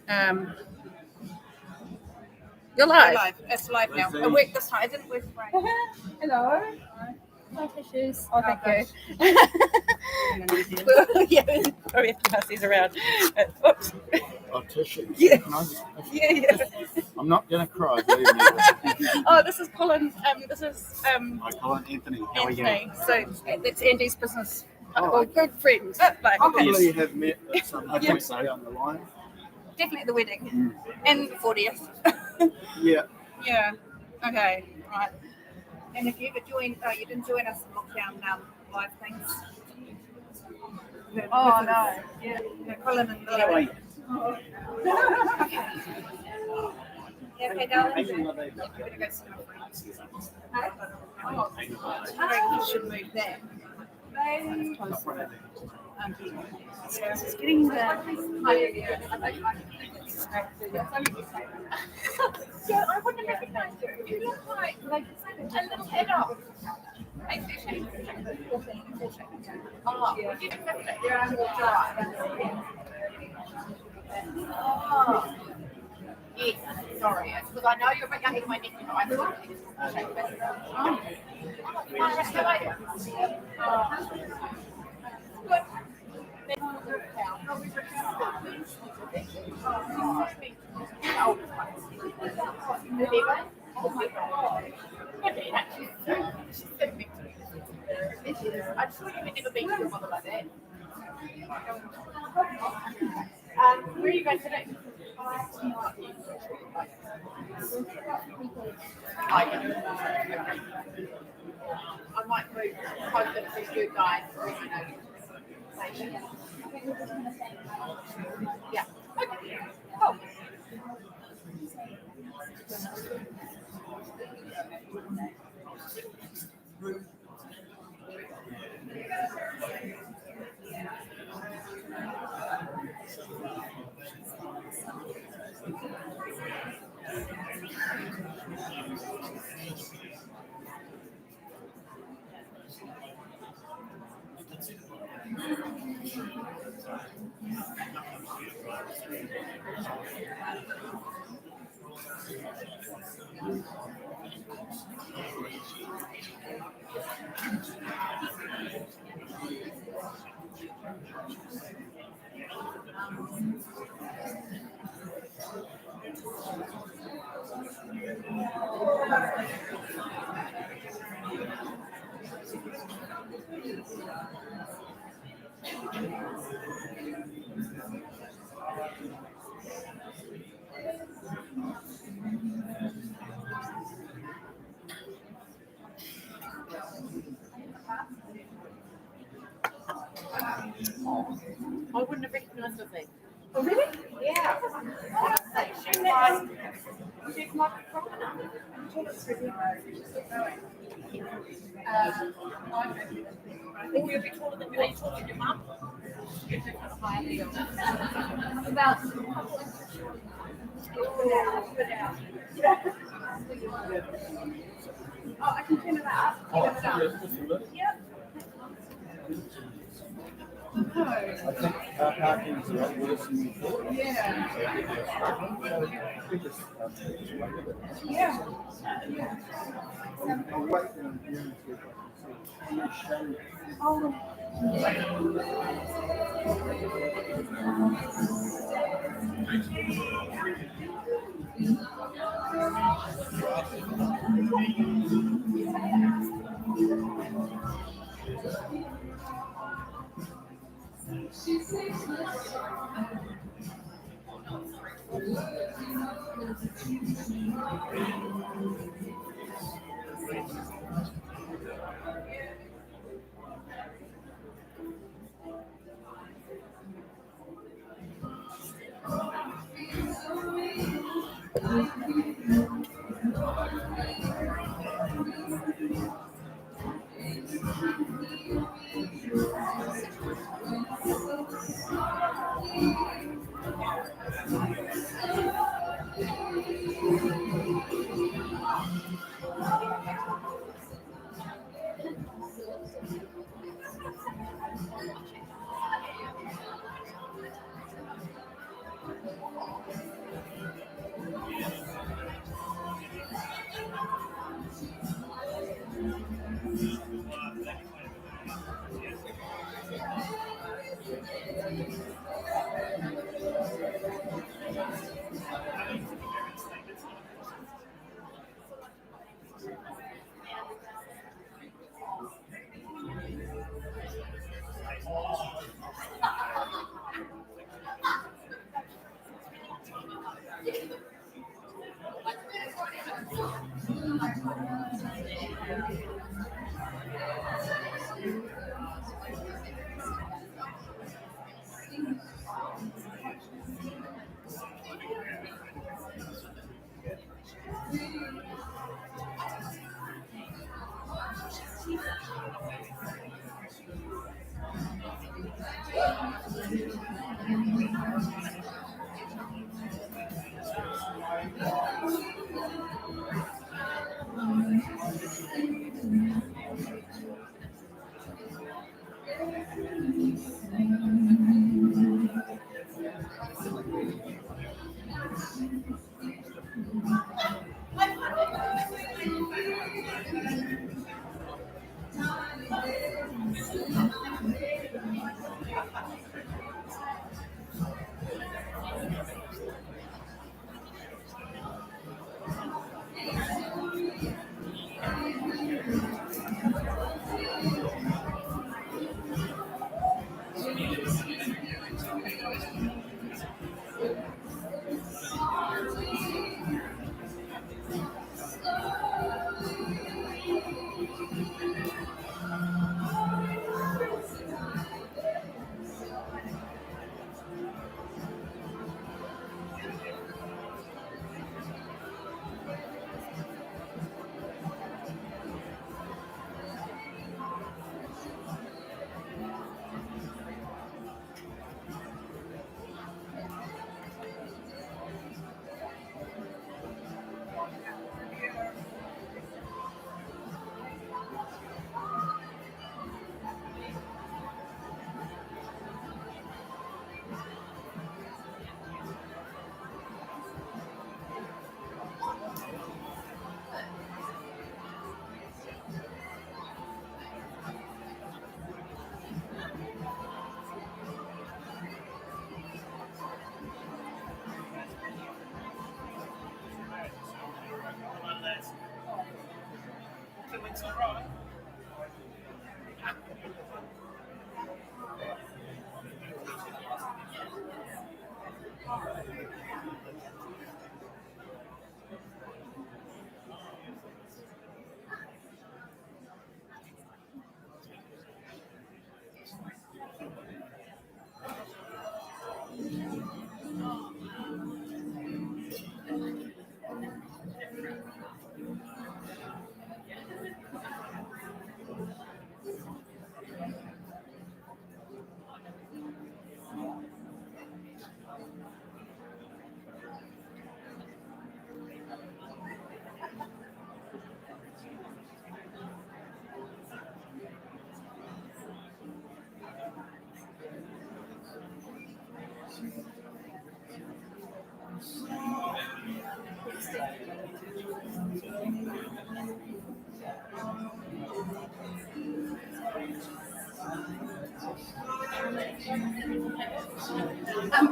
You're live. We're live. It's live now. I worked this time. I didn't work right. Hello. No tissues. Oh, thank you. Yeah, sorry if Darcy's around. Oops. Oh, tissues. Yeah. No, Yeah. I'm not going to cry, believe me. Oh, this is Colin. This is I call it Anthony. How are you? Anthony. So it's Andy's business. Oh, Well, good friends. Like, Probably have met at some I point think so. Down the line. Definitely at the wedding and the 40th. Yeah. Yeah. Okay. Right. And if you ever joined, you didn't join us in lockdown live things. Oh no. Yeah. Colin and Melita. Okay. Yeah, okay, darling. You better go see my friends. I reckon you should move there. It's getting the yeah, I wouldn't recognize you. You look like a little head off. Oh, we didn't know that. You're on the drive. Oh. Yes, sorry. Because I know you're younger than my nephew. I thought it was good. I just thought you would never been to a mother like that. Where are you going today? I might move closer to you guys. Yeah. Okay. Cool. I wouldn't have recognized her thing. Oh, really? Yeah. She's like a crocodile. I think you'll be taller than your mum. About oh, I can turn it up. Yep. I think car parking is a lot worse than we thought. Yeah. I'll wait for them to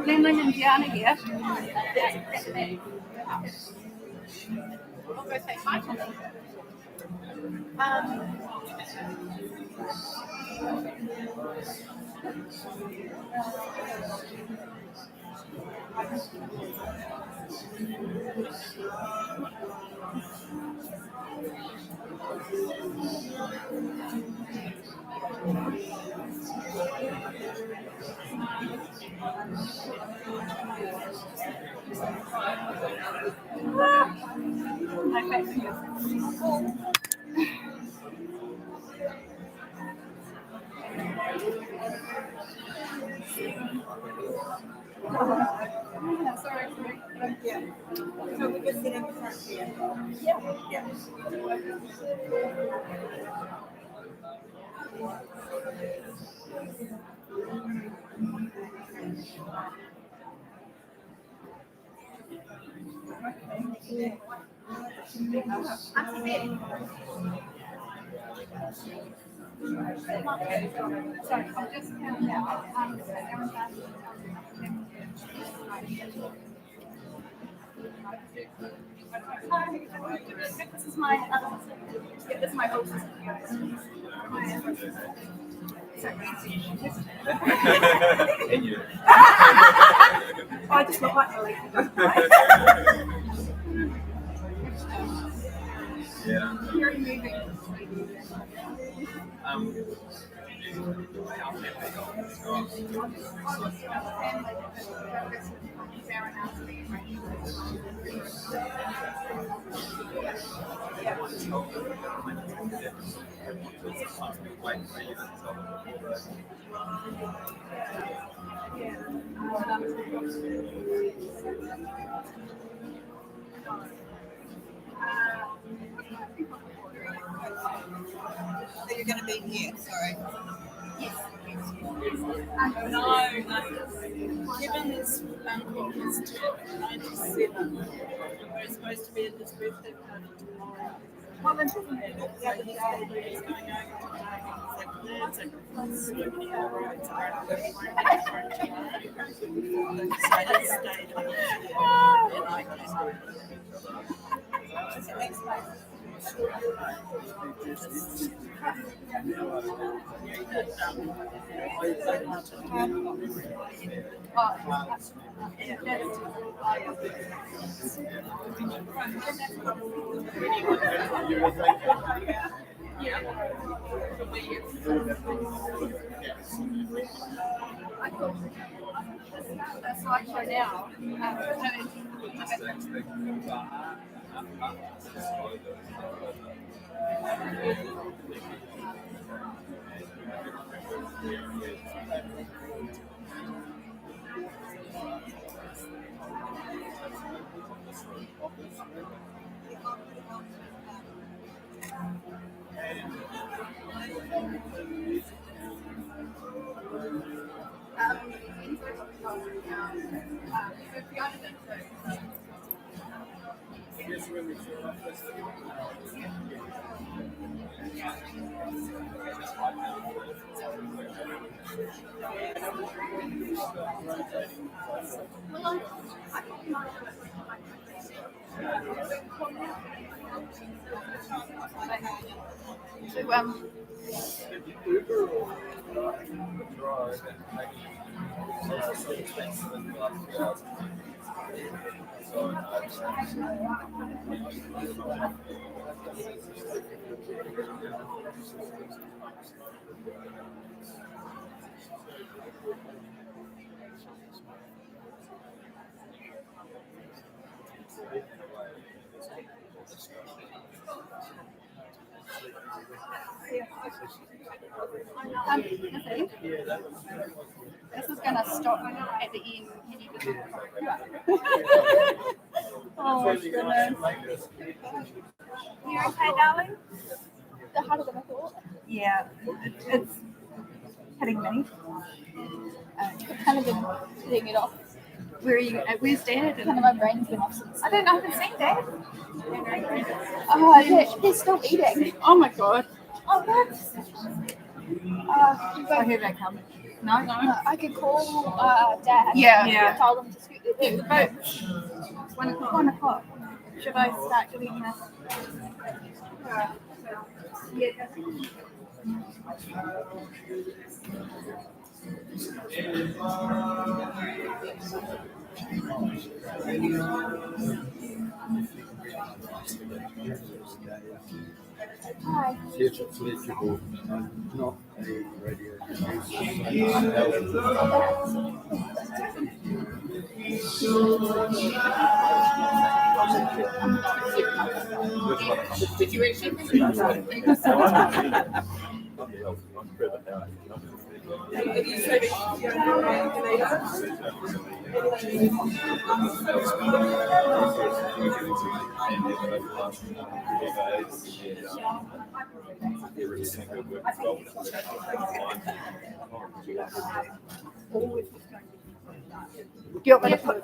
Lynn and Gianna here. We'll go say hi to them. Sorry. Yeah. So we can sit in the front here. Yeah. Sorry, I'll just count out. This is my hostess. I just look like Melita. Very moving. So you're going to be here, sorry. No. Kevin's uncle has turned 97. We're supposed to be at his birthday party tomorrow. Well, then, the other day, he's going over today. He's like, there's so many rides around the So I just stayed on and I That's like right now. This is going to stop at the end. Oh my goodness. You okay, darling? The harder than I thought. Yeah, it's hitting me. I've kind of been hitting it off. Where are you? Where's Dad? Kind of my brain's been off since. I don't know. I haven't seen Dad. Oh, he's still eating. Oh my god. Oh, what? I heard that coming. No. I could call Dad. Yeah. Tell them to scoot their boat. The boat. 1 o'clock. Should I start doing this? Yeah. Hi. It's flexible, not a radio. Do you want me to put?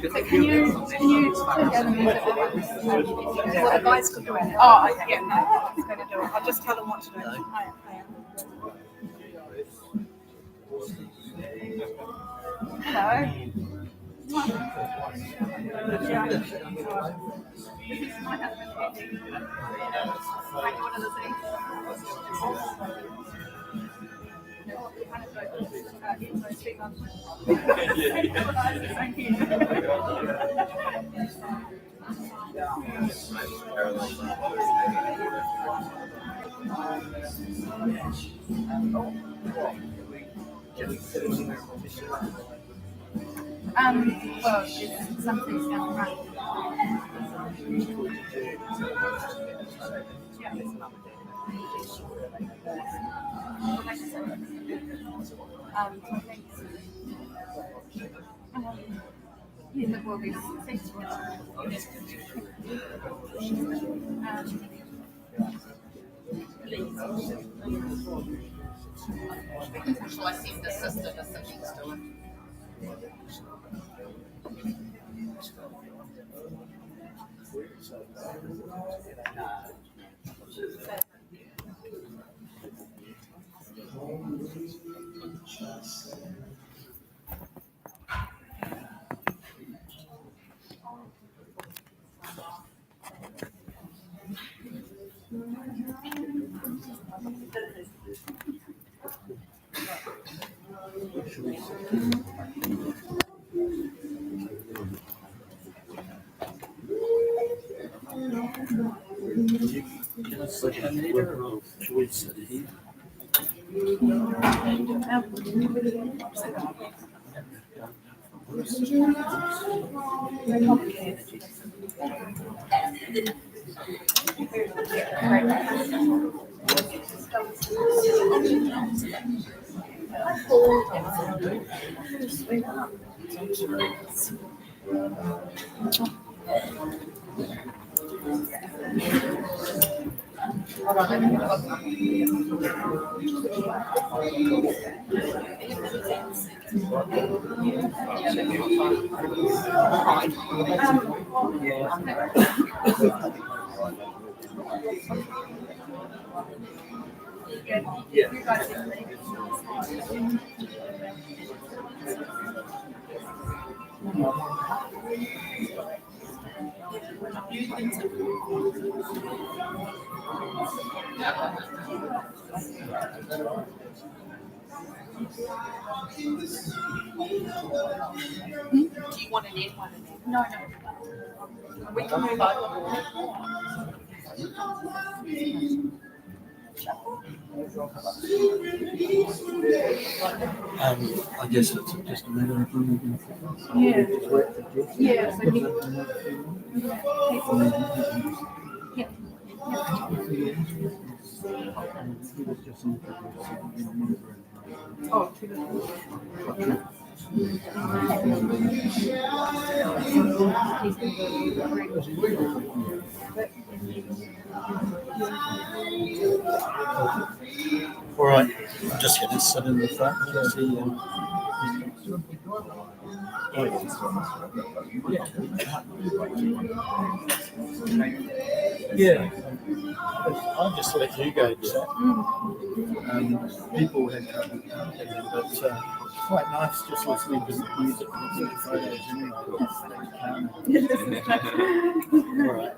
Can you turn down the music? Well, the guys could do it. Oh, okay. Yeah, no, he's going to do it. I'll just tell them what to do. Hello. Thank you. Well, it's something's going right. Yeah, well, there's six Shall I send the sister the siblings to it? Can I sit in here or should we sit here? Do you want an end one? No. We can move on. I guess it's just a matter of moving. Yeah. Just wait for Jess. Yeah, so yeah. He was just introducing. Oh, to All right, I'm just going to sit in the front and see. Yeah, I'll just let you go, chat. People have trouble counting, but it's quite nice just listening to music and looking at photos anyway. All right.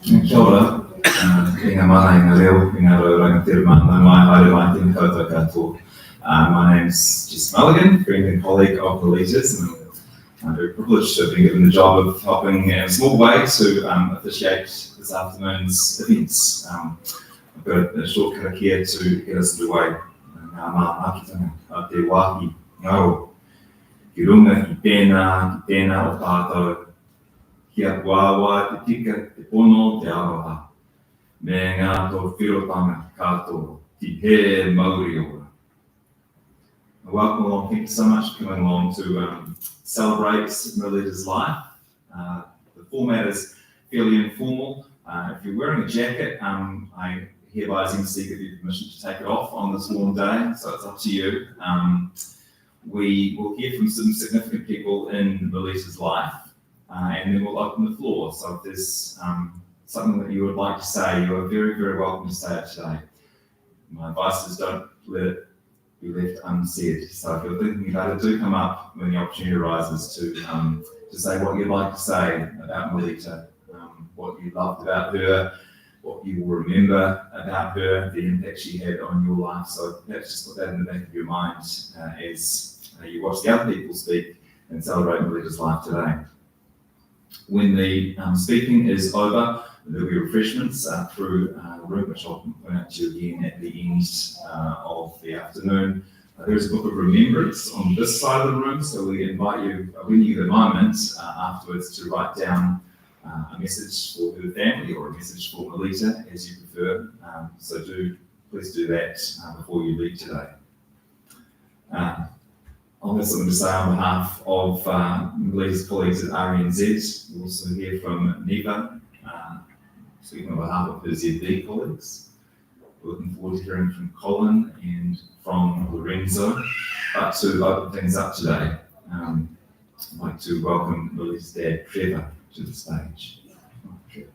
Kia ora, ki ngā mana i ngā reo, i ngā raurangi te mana, mai haere mai te koutou katoa. My name's Jess Mulligan, friend and colleague of Melita's, and I'm very privileged to have been given the job of helping in a small way to officiate this afternoon's events. I've got a short karakia to get us underway. Ngā mā ākitanga, a te wāhi, ngaro, ki runga, ki tēnā o tātou, kia wāwā te tika, te pono, te aroha. Me ngā tō whirotanga katoa, ki he mauri ora. Welcome along, thank you so much for coming along to celebrate Melita's life. The format is fairly informal. If you're wearing a jacket, I hereby as MC give you permission to take it off on this warm day, so it's up to you. We will hear from some significant people in Melita's life. And then we'll open the floor. So if there's something that you would like to say, you are very, very welcome to say it today. My advice is don't let it be left unsaid. So if you're thinking about it, do come up when the opportunity arises to say what you'd like to say about Melita, what you loved about her, what you will remember about her, the impact she had on your life. So perhaps just put that in the back of your mind as you watch the other people speak and celebrate Melita's life today. When the speaking is over, there'll be refreshments through the room, which I'll point out to you again at the end of the afternoon. There is a book of remembrance on this side of the room, so we invite you, when you get a moment afterwards, to write down a message for her family or a message for Melita, as you prefer. So please do that before you leave today. I'll have something to say on behalf of Melita's colleagues at RNZ. We'll also hear from Neva, speaking on behalf of her ZB colleagues. We're looking forward to hearing from Colin and from Lorenzo. But to open things up today, I'd like to welcome Melita's dad, Trevor, to the stage. Trevor.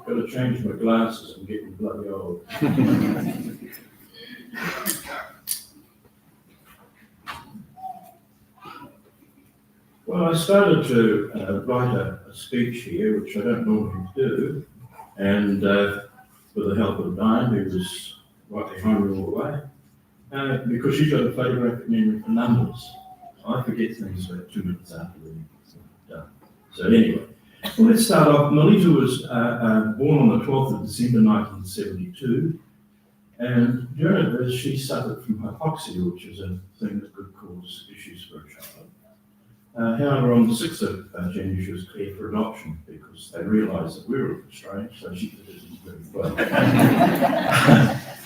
Got to change my glasses and get bloody old. Well, I started to write a speech here, which I don't normally do, and with the help of Diane, who was right behind me all the way, because she's got a photographic memory for numbers. I forget things about 2 minutes after it's done. So anyway. Well, let's start off. Melita was born on the 12th of December 1972, and during this she suffered from hypoxia, which is a thing that could cause issues for a child. However, on the 6th of January she was cleared for adoption because they realised that we were a bit strange, so she did it very well.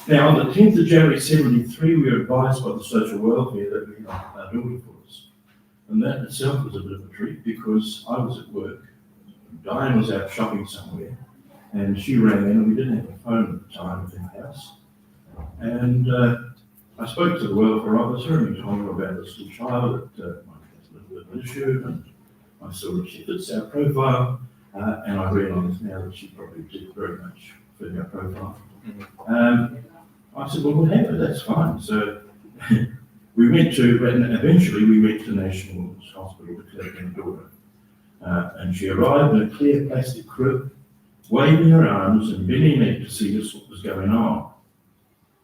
Now, on the 10th of January 1973, we were advised by the social welfare that we had our daughter for us. And that itself was a bit of a treat because I was at work. Diane was out shopping somewhere, and she rang in, and we didn't have a phone at the time within the house. And I spoke to the welfare officer and told her about this little child that might have a little bit of an issue, and I saw that she fits our profile, and I realise now that she probably did very much fit our profile. I said, well, we'll have it, that's fine. So we went to, and eventually we went to National Hospital to collect my daughter. And she arrived in a clear plastic crib, waving her arms and bending neck to see just what was going on.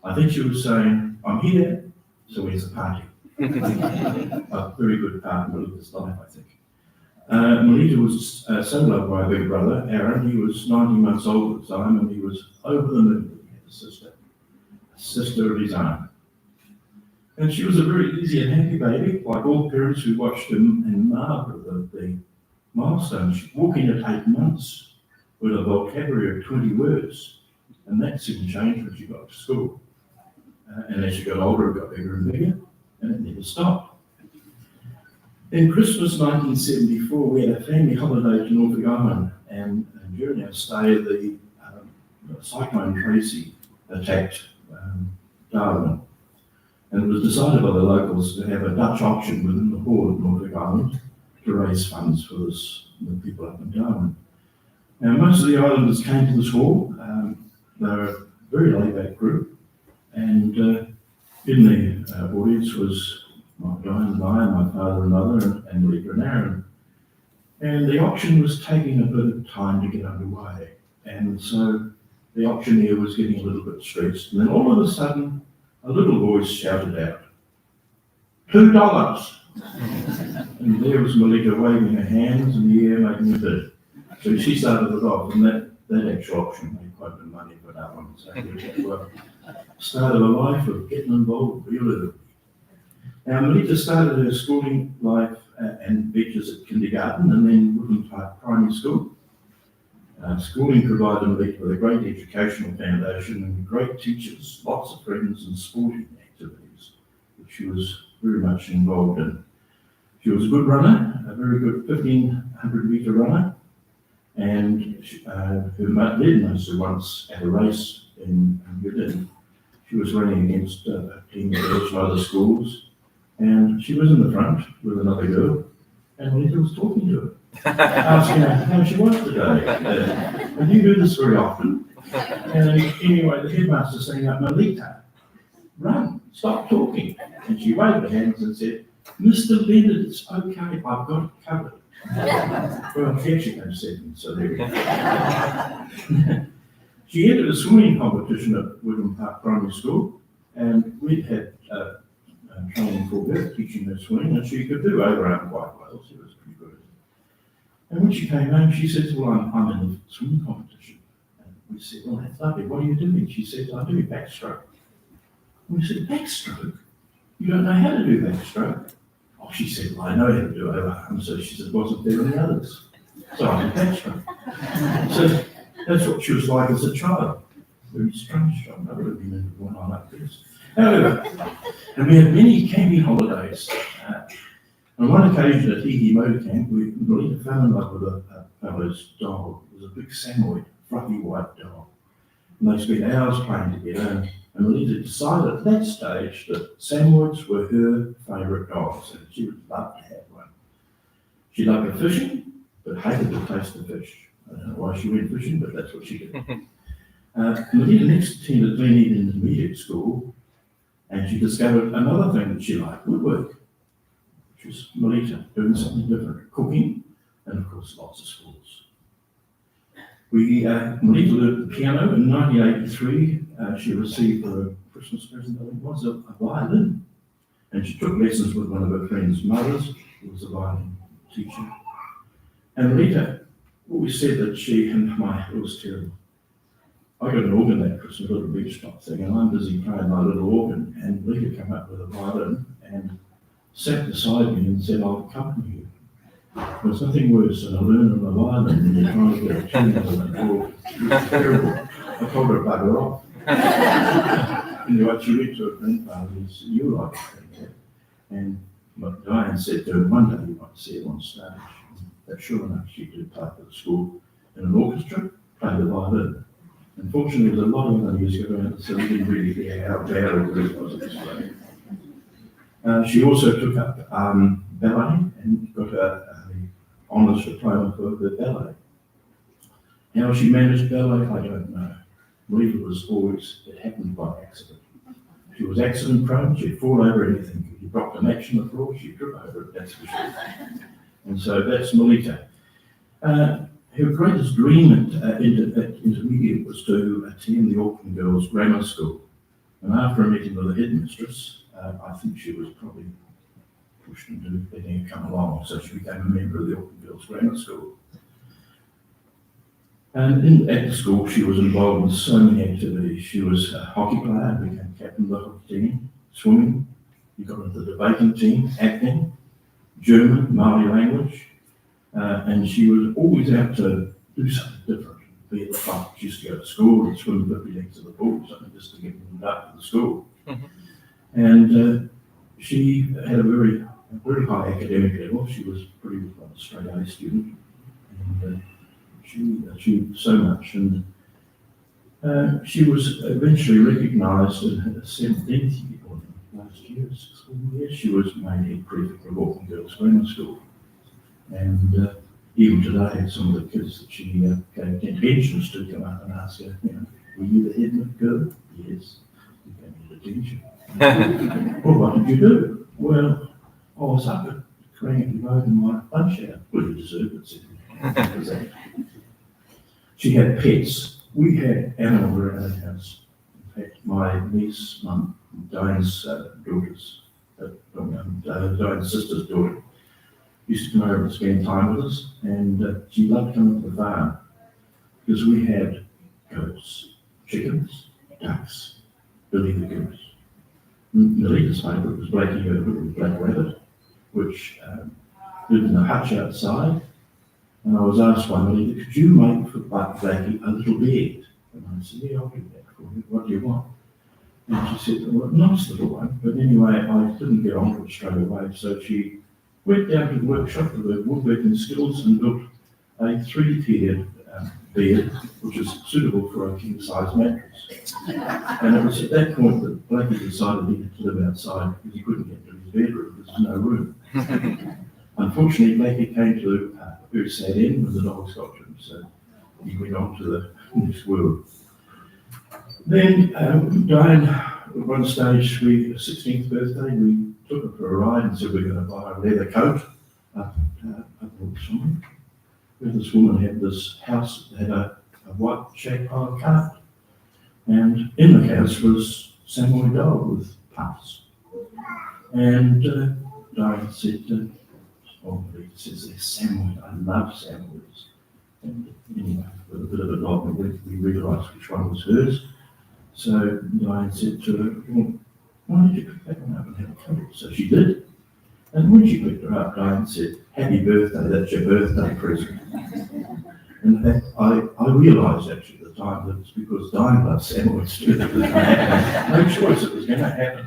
I think she was saying, I'm here, so here's a party. A very good part of Melita's life, I think. Melita was so loved by her big brother, Aaron. He was 19 months old at the time, and he was over the moon that he had a sister of his own. And she was a very easy and happy baby, like all parents who watched him and marveled at the milestones. Walking at 8 months with a vocabulary of 20 words, and that soon changed when she got to school. And as she got older, it got bigger and bigger, and it never stopped. In Christmas 1974, we had a family holiday to Norfolk Island, and during our stay, the Cyclone Tracy attacked Darwin. And it was decided by the locals to have a Dutch auction within the hall of Norfolk Island to raise funds for the people up in Darwin. Now, most of the islanders came to this hall. They were a very laid-back group, and in the audience was my Diane and I, and my father and mother, and Melita and Aaron. And the auction was taking a bit of time to get underway, and so the auctioneer was getting a little bit stressed. And then all of a sudden, a little voice shouted out, $2. And there was Melita waving her hands in the air, making a bid. So she started it off, and that actual auction made quite a bit of money for that one. So it started a life of getting involved really early. Now, Melita started her schooling life and Beaches at kindergarten, and then Woodland Park Primary School. Schooling provided Melita with a great educational foundation and great teachers, lots of friends and sporting activities, which she was very much involved in. She was a good runner, a very good 1,500 metre runner, and her led us once at a race in Berlin. She was running against a team of girls from other schools, and she was in the front with another girl, and Melita was talking to her, asking her how she was today. And you do this very often. And anyway, the headmaster saying out, Melita, run, stop talking. And she waved her hands and said, Mr. Leonard, it's okay, I've got it covered. Well, she actually came second, so there we go. She entered a swimming competition at Woodland Park Primary School, and we'd had training for her, teaching her swimming, and she could do overarm quite well. She was pretty good. And when she came home, she said, well, I'm in the swimming competition. And we said, well, that's lovely. What are you doing? She said, I do backstroke. And we said, backstroke? You don't know how to do backstroke? Oh, she said, well, I know how to do overarm. So she said, wasn't there any others? So I did backstroke. So that's what she was like as a child. Very strange child. I would have been into one like this. However, and we had many camping holidays. On one occasion at Hihi Motor Camp, Melita fell in love with a fellow's dog. It was a big Samoyed, fluffy white dog. And they spent hours playing together, and Melita decided at that stage that Samoyeds were her favourite dogs, and she would love to have one. She loved her fishing, but hated the taste of fish. I don't know why she went fishing, but that's what she did. Melita next attended Glen Intermediate School, and she discovered another thing that she liked, woodwork, which was Melita doing something different, cooking, and of course lots of sports. Melita learned the piano in 1983. She received for a Christmas present, I think, was a violin, and she took lessons with one of her friends' mothers, who was a violin teacher. And Melita always said that it was terrible. I got an organ that Christmas, a little beach top thing, and I'm busy playing my little organ, and Melita came up with a violin and sat beside me and said, I'll accompany you. There's nothing worse than a learner on a violin when you're trying to get a tune out of an organ. It was terrible. I told her to bugger off. Anyway, she went to her grandfather's, you like it, and Diane said to her, one day you might see her on stage. But sure enough, she did play for the school in an orchestra, played the violin. Unfortunately, there was a lot of other music around, so we didn't really hear how bad it really was at this point. She also took up ballet and got an honours diploma for the ballet. How she managed ballet, I don't know. Melita was always, it happened by accident. She was accident prone, she'd fall over anything. If you dropped a match on the floor, she'd trip over it, that's for sure. And so that's Melita. Her greatest dream at intermediate was to attend the Auckland Girls Grammar School. And after a meeting with the headmistress, I think she was probably pushed into letting her come along, so she became a member of the Auckland Girls Grammar School. And at the school, she was involved in so many activities. She was a hockey player, became captain of the hockey team, swimming, you got into the debating team, acting, German, Māori language, and she was always out to do something different. Be at the front. She used to go to school and swim 50 legs to the pool or something just to get warmed up for the school. And she had a very high academic level. She was pretty much a straight A student. And she achieved so much. And she was eventually recognised in her 17th year, or last year's school year. She was made head prefect of Auckland Girls Grammar School. And even today, some of the kids that she gave detentions to come up and ask her, were you the head girl? Yes. You gave me detention. Well, what did you do? Well, I was up at Cranky Road in my lunch hour. Well, you deserve it. She had pets. We had animals around our house. In fact, my niece, Mum, Diane's Diane's sister's daughter, used to come over and spend time with us, and she loved coming to the farm because we had goats, chickens, ducks, Billy the goose. Melita's favourite was Blakey the black rabbit, which lived in a hutch outside. And I was asked by Melita, could you make for Blakey a little bed? And I said, yeah, I'll do that for you. What do you want? And she said, well, a nice little one. But anyway, I didn't get on to it straight away, so she went down to the workshop with her woodworking skills and built a 3-tiered bed, which is suitable for a king-size mattress. And it was at that point that Blakey decided he had to live outside because he couldn't get to his bedroom because there's no room. Unfortunately, Blakey came to a very sad end when the dogs got to him, so he went on to the next world. Then Diane, at one stage, her 16th birthday, we took her for a ride and said we're going to buy a leather coat up somewhere. Where this woman had this house that had a white shag pile cart, and in the house was Samoy dog with puffs. And Diane said, Melita says they're Samoy. I love Samoys. And anyway, with a bit of a nod, we realised which one was hers. So Diane said to her, well, why don't you pick that one up and have a coat? So she did. And when she picked her up, Diane said, happy birthday, that's your birthday present. And I realised actually at the time that it's because Diane loves Samoyeds too that it was going to happen. No choice, it was going to happen.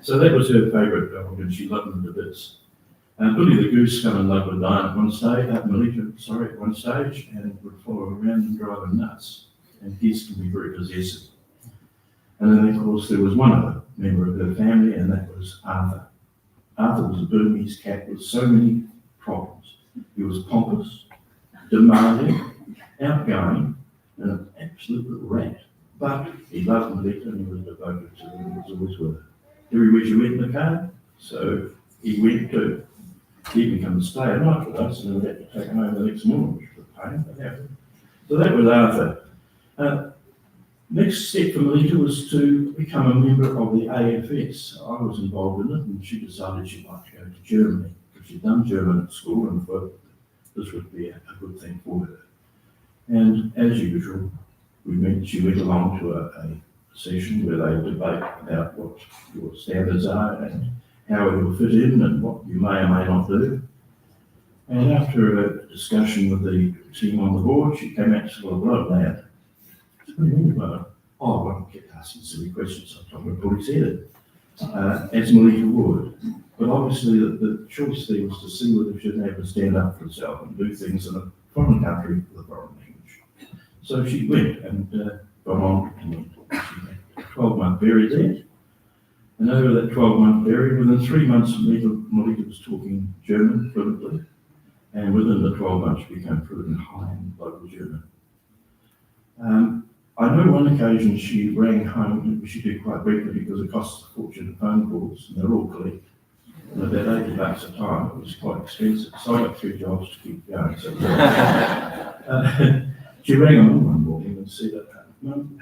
So that was her favourite dog, and she loved them to bits. Billy the Goose fell in love with Diane at one stage, at one stage, and would follow her around and drive her nuts. And geese can be very possessive. And then, of course, there was one other member of her family, and that was Arthur. Arthur was a Burmese cat with so many problems. He was pompous, demanding, outgoing, and an absolute little rat. But he loved Melita and he was devoted to her and was always with her. Everywhere she went in the car, so he went too. He even come and stay a night with us, and we had to take him home the next morning, which was a pain, but happened. So that was Arthur. Next step for Melita was to become a member of the AFS. I was involved in it, and she decided she'd like to go to Germany because she'd done German at school and thought this would be a good thing for her. And as usual, she went along to a session where they debate about what your standards are and how it will fit in and what you may or may not do. And after a discussion with the team on the board, she came out and said, well, lad, what do you mean about it? Oh, well, I kept asking silly questions. I told her to put his head as Melita would. But obviously the choice there was to see whether she was able to stand up for herself and do things in a foreign country with a foreign language. So she went and got on and she had a 12-month period there. And over that 12-month period, within 3 months, Melita was talking German fluently. And within the 12 months, she became fluent in high and local German. I know one occasion she rang home, she did quite regularly because it costs a fortune of phone calls, and they're all collect. And about $80 a time, it was quite expensive. So I got 3 jobs to keep going. So, she rang home one morning and said, Mum,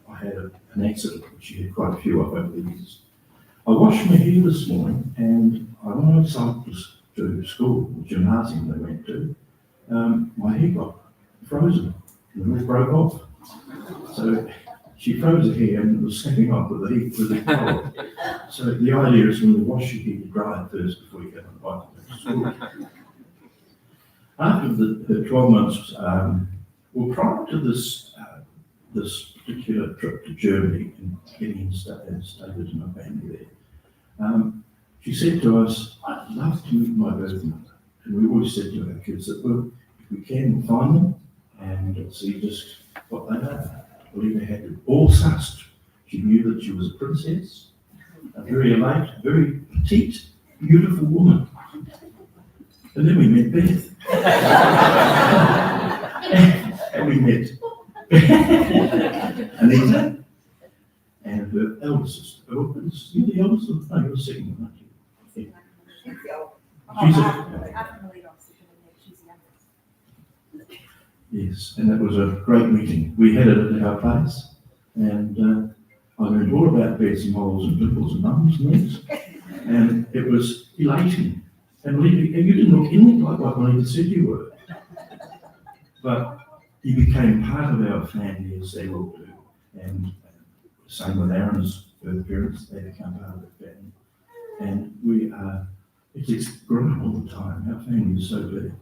I had an accident, which she had quite a few of over the years. I washed my hair this morning, and when I cycled to school, the gymnasium they went to, my hair got frozen, and it all broke off. So she froze her hair and it was snapping off with the heat with the cold. So the idea is when you wash your hair, you dry it first before you go on the bike to school. After the 12 months, well, prior to this particular trip to Germany and getting instated in a family there, she said to us, I'd love to meet my birth mother. And we always said to our kids that, well, if we can, we'll find them and see just what they are. Melita had it all sussed. She knew that she was a princess, a very elate, very petite, beautiful woman. And then we met Beth. And we met Anita and her elder sister. Oh, you're the elder sister? No, you're the second one, aren't you? Yes, and that was a great meeting. We had it at our place, and I learned all about beds and moles and pimples and mums and things, and it was elating. And Melita, you didn't look anything like what Melita said you were, but you became part of our family as they all do, and same with Aaron's birth parents, they become part of the family, and we are. It's grown all the time. Our family is so big.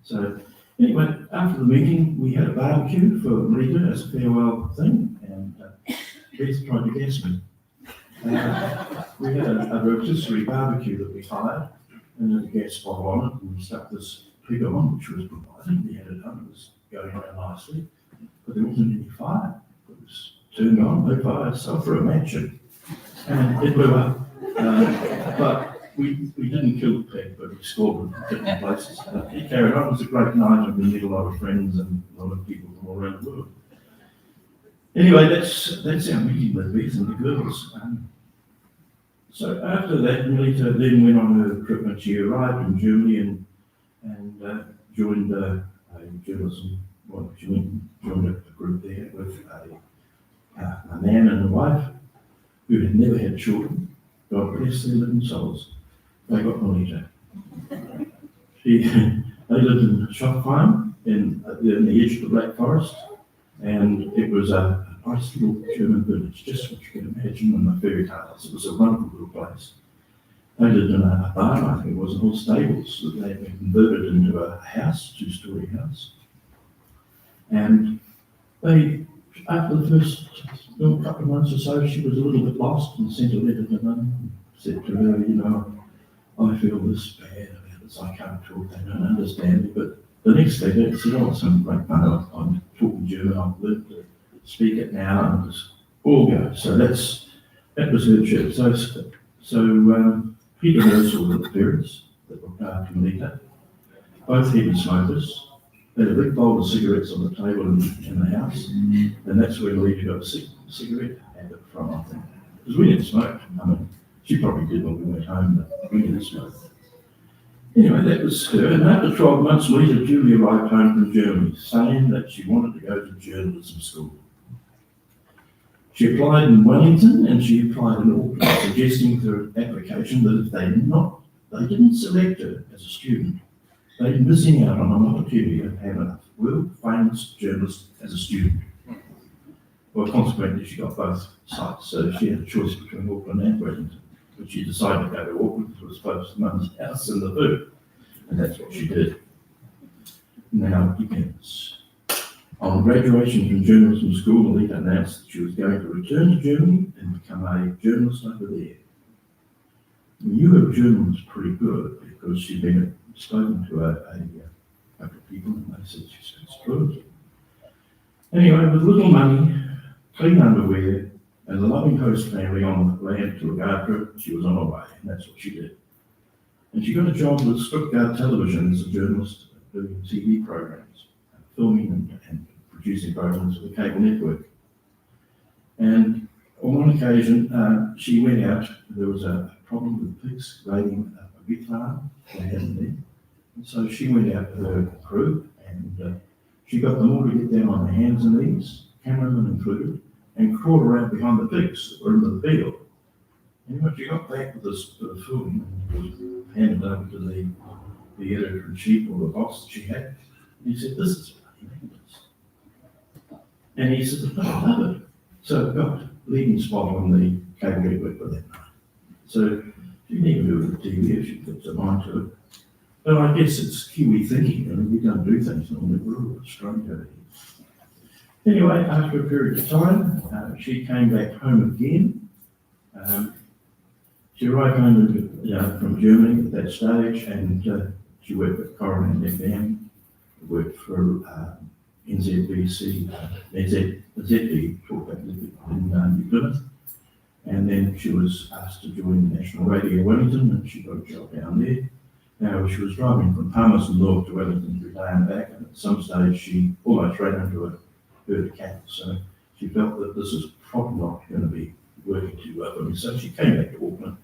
So anyway, after the meeting, we had a barbecue for Melita as a farewell thing, and Beth tried to gas me. We had a rotisserie barbecue that we hired, and then a gas bottle on it, and we stuck this pig on, which was provided. We had it on, it was going around nicely, but there wasn't any fire. It was turned on, no fire, so for a match, and it blew up. But we didn't kill the pig, but we scored it in different places. It carried on. It was a great night, and we met a lot of friends and a lot of people from all around the world. Anyway, that's our meeting with Beth and the girls. So after that, Melita then went on her trip, and she arrived in Germany and joined a journalism. Well, she went and joined a group there with a man and a wife who had never had children. God bless their living souls. They got Melita. They lived in Schopfheim in the edge of the Black Forest, and it was a nice little German village, just what you can imagine in the fairy tales. It was a wonderful little place. They lived in a barn, I think it was, all stables that they had been converted into a house, 2-story house. And they, after the first couple of months or so, she was a little bit lost and sent a letter to them, said to her, you know, I feel this bad about this, I can't talk, they don't understand me. But the next day they said, oh, it's some great fun, I'm talking German, I've learned to speak it now, and it's all go. So that was her trip. So Peter and Ursula were the parents that looked after Melita, both heavy smokers. They had a big bowl of cigarettes on the table in the house, and that's where Melita got a cigarette habit from, I think. Because we didn't smoke. I mean, she probably did when we went home, but we didn't smoke. Anyway, that was her. And after 12 months, Melita duly arrived home from Germany, saying that she wanted to go to journalism school. She applied in Wellington and she applied in Auckland, suggesting through her application that if they didn't select her as a student, they'd be missing out on an opportunity of having a world-famous journalist as a student. Well, consequently, she got both sites, so she had a choice between Auckland and Wellington. But she decided to go to Auckland because it was close to Mum's house and the food, and that's what she did. Now it begins. On graduation from journalism school, Melita announced that she was going to return to Germany and become a journalist over there. We knew her German was pretty good because she'd been spoken to a couple of people, and they said she speaks fluent. Anyway, with little money, clean underwear, and a loving host family on land to look after her, she was on her way, and that's what she did. And she got a job with Stuttgart Television as a journalist doing TV programs, filming and producing programs for the cable network. And on one occasion, she went out, there was a problem with pigs raiding a wheat farm they had in there. And so she went out with her crew and she got them all to get down on their hands and knees, cameramen included, and crawled around behind the pigs that were in the field. And when she got back with this bit of film and was handed over to the editor-in-chief or the boss that she had, he said, "This is bloody magnificent." And he said, "I love it." So it got leading spot on the cable network for that night. So she can even do it with TV if she puts her mind to it. But I guess it's Kiwi thinking. I mean, we don't do things normally, we're all strange over here. Anyway, after a period of time, she came back home again. She arrived home from Germany at that stage, and she worked with Coroner FM, worked for NZBC, ZB, talk back in New Plymouth. And then she was asked to join National Radio Wellington, and she got a job down there. Now, she was driving from Palmerston North to Wellington every day and back, and at some stage she almost ran into a herd of cattle. So she felt that this is probably not going to be working too well for me. So she came back to Auckland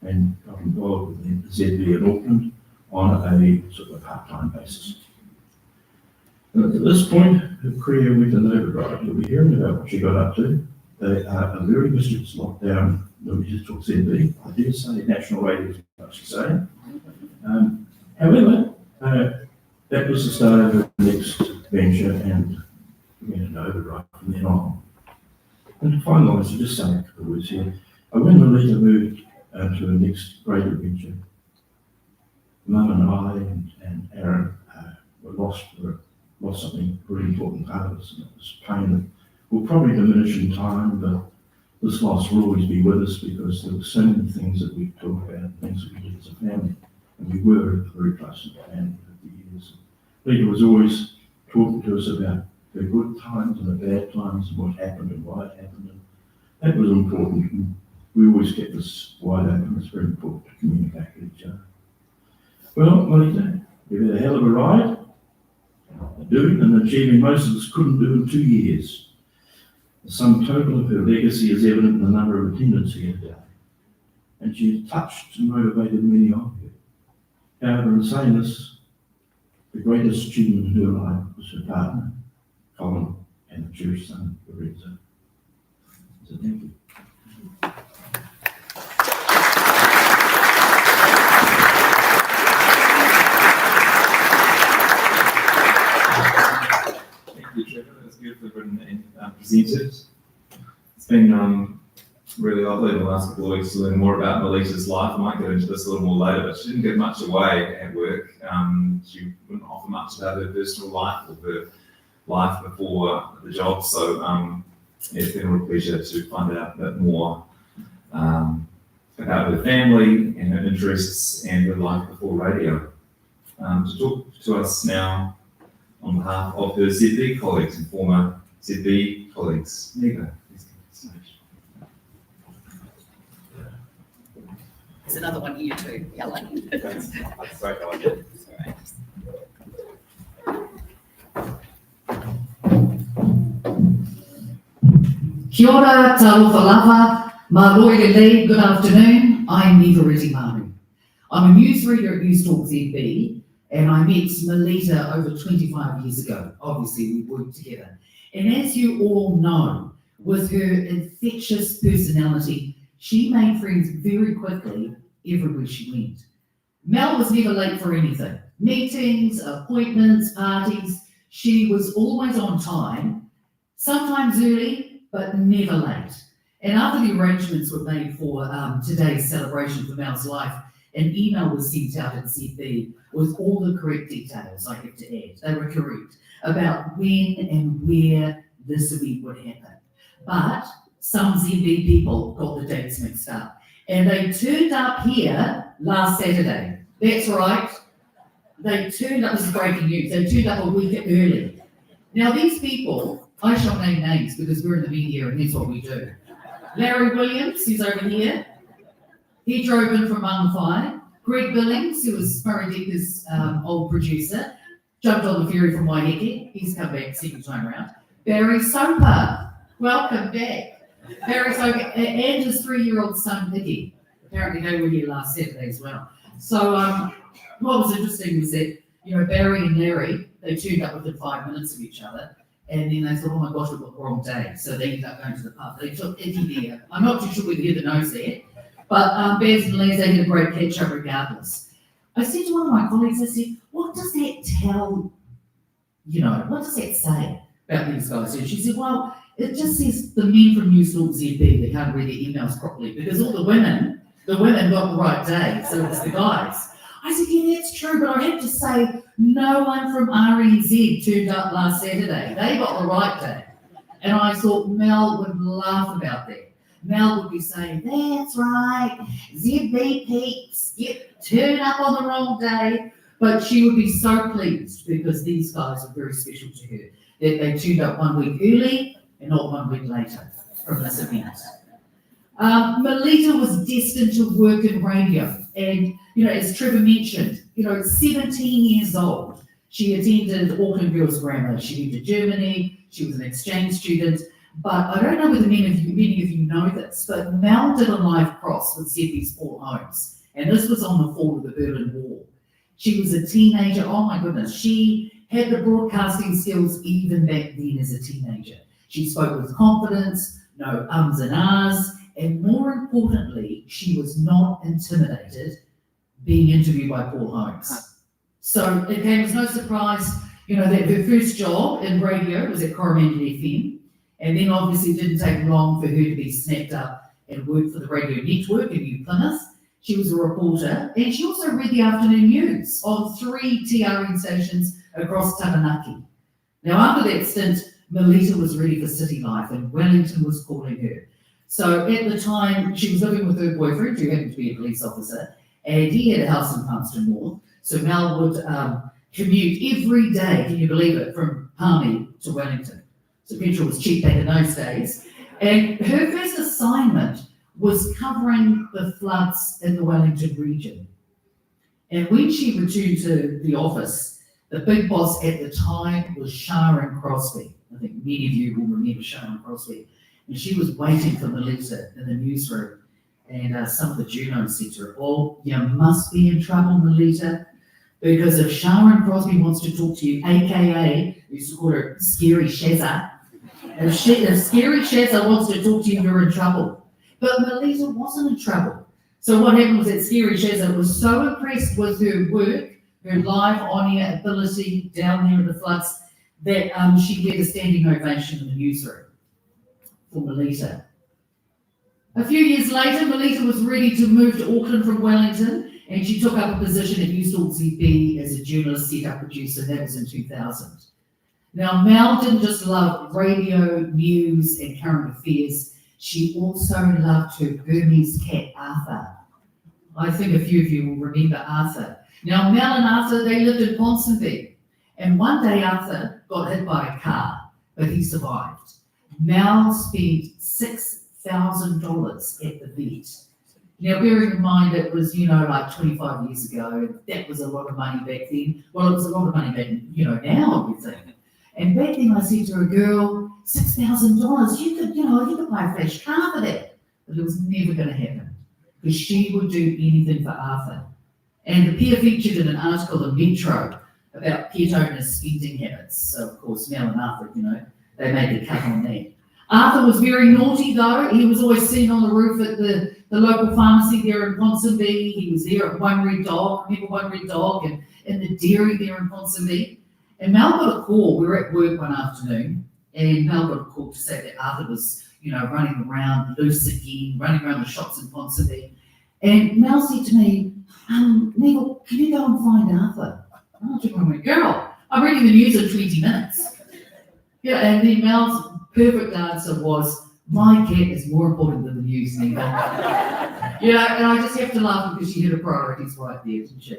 and got involved with the ZB in Auckland on a sort of a part-time basis. And at this point, her career went in overdrive. You'll be hearing about what she got up to. They are a very mischievous lockdown. We just took ZB. I did say national radio is what she's saying. However, that was the start of her next venture, and we went in overdrive from then on. And to finalise, I'll just say a couple of words here. When Melita moved to her next great adventure, Mum and I and Aaron were lost something really important part of us, and it was pain that will probably diminish in time, but this loss will always be with us because there were so many things that we talked about, things that we did as a family, and we were very close to the family over the years. Melita was always talking to us about the good times and the bad times and what happened and why it happened, and that was important. And we always kept this wide open. It's very important to communicate with each other. Well, Melita, you've had a hell of a ride, doing and achieving most of us couldn't do in 2 years. The sum total of her legacy is evident in the number of attendants here today, and she has touched and motivated many of you. However, in saying this, the greatest achievement in her life was her partner, Colin, and the cherished son, Lorenzo. So thank you. Beautifully written and presented. It's been really lovely in the last couple of weeks to learn more about Melita's life. I might get into this a little more later, but she didn't give much away at work. She wouldn't offer much about her personal life or her life before the job, so it's been a real pleasure to find out a bit more about her family and her interests and her life before radio. To talk to us now on behalf of her ZB colleagues and former ZB colleagues. Neva, please come to the stage. There's another one here too, yellow. That's great, I like it. Kia ora, talofa lava, ma loere le, good afternoon. I'm Neva Reti-Manu. I'm a news reader at News Talk ZB, and I met Melita over 25 years ago. Obviously, we worked together. And as you all know, with her infectious personality, she made friends very quickly everywhere she went. Mel was never late for anything. Meetings, appointments, parties. She was always on time, sometimes early, but never late. And after the arrangements were made for today's celebration for Mel's life, an email was sent out at ZB with all the correct details, I have to add. They were correct about when and where this event would happen. But some ZB people got the dates mixed up. And they turned up here last Saturday. That's right. They turned up, this is breaking news, they turned up a week early. Now these people, I shall name names because we're in the media and that's what we do. Larry Williams, who's over here, he drove in from Mangawhai. Greg Billings, who was Murray Decker's old producer, jumped on the ferry from Waiheke. He's come back second time around. Barry Soper, welcome back. Barry Soper and his 3-year-old son, Vicky. Apparently they were here last Saturday as well. So what was interesting was that, Barry and Larry, they tuned up within 5 minutes of each other, and then they thought, oh my gosh, we've got the wrong day. So they ended up going to the pub. They took Eddie there. I'm not too sure whether Heather knows that, but Baz and Les, they had a great catch up regardless. I said to one of my colleagues, I said, what does that tell, what does that say about these guys? And she said, well, it just says the men from News Talk ZB, they can't read their emails properly because all the women got the right day, so it's the guys. I said, yeah, that's true, but I have to say, no one from RNZ turned up last Saturday. They got the right day. And I thought Mel would laugh about that. Mel would be saying, that's right, ZB peeps, turn up on the wrong day. But she would be so pleased because these guys are very special to her, that they tuned up 1 week early and not 1 week later from this event. Melita was destined to work in radio. And, as Trevor mentioned, 17 years old, she attended Auckland Girls Grammar. She went to Germany. She was an exchange student. But I don't know whether many of you know this, but Mel did a live cross with ZB's Paul Holmes. And this was on the fall of the Berlin Wall. She was a teenager. Oh, my goodness. She had the broadcasting skills even back then as a teenager. She spoke with confidence, no ums and ahs. And more importantly, she was not intimidated being interviewed by Paul Holmes. So it came as no surprise, that her first job in radio was at Coromandel FM. And then obviously it didn't take long for her to be snapped up and work for the radio network in New Plymouth. She was a reporter, and she also read the afternoon news on 3 TRN stations across Taranaki. Now after that stint, Melita was ready for city life, and Wellington was calling her. So at the time, she was living with her boyfriend, who happened to be a police officer, and he had a house in Palmerston North. So Mel would commute every day, can you believe it, from Palmy to Wellington. So petrol was cheap back in those days. And her first assignment was covering the floods in the Wellington region. And when she returned to the office, the big boss at the time was Sharon Crosby. I think many of you will remember Sharon Crosby. And she was waiting for Melita in the newsroom. And some of the journalists said to her, oh, you must be in trouble, Melita, because if Sharon Crosby wants to talk to you, AKA, we used to call her Scary Shazza, if Scary Shazza wants to talk to you, you're in trouble. But Melita wasn't in trouble. So what happened was that Scary Shazza was so impressed with her work, her live on-air ability down there in the floods, that she get a standing ovation in the newsroom for Melita. A few years later, Melita was ready to move to Auckland from Wellington, and she took up a position at News Talk ZB as a journalist set-up producer. That was in 2000. Now, Mel didn't just love radio, news, and current affairs. She also loved her Burmese cat, Arthur. I think a few of you will remember Arthur. Now, Mel and Arthur, they lived in Ponsonby, and one day Arthur got hit by a car, but he survived. Mel spent $6,000 at the vet. Now, bearing in mind it was, like 25 years ago, that was a lot of money back then. Well, it was a lot of money back, now, you think. And back then I said to a girl, $6,000, you could buy a flash car for that. But it was never going to happen, because she would do anything for Arthur. And the pair featured in an article in Metro about pet owners' spending habits. So, of course, Mel and Arthur, they made the cut on that. Arthur was very naughty, though. He was always seen on the roof at the local pharmacy there in Ponsonby. He was there at One Red Dog, remember One Red Dog, and in the dairy there in Ponsonby. And Mel got a call. We were at work one afternoon, and Mel got a call to say that Arthur was, running around loose again, running around the shops in Ponsonby. And Mel said to me, Neville, can you go and find Arthur? I took my girl, I'm reading the news in 20 minutes. Yeah, and then Mel's perfect answer was, my cat is more important than the news, Neville. And I just have to laugh because she had her priorities right there, didn't she?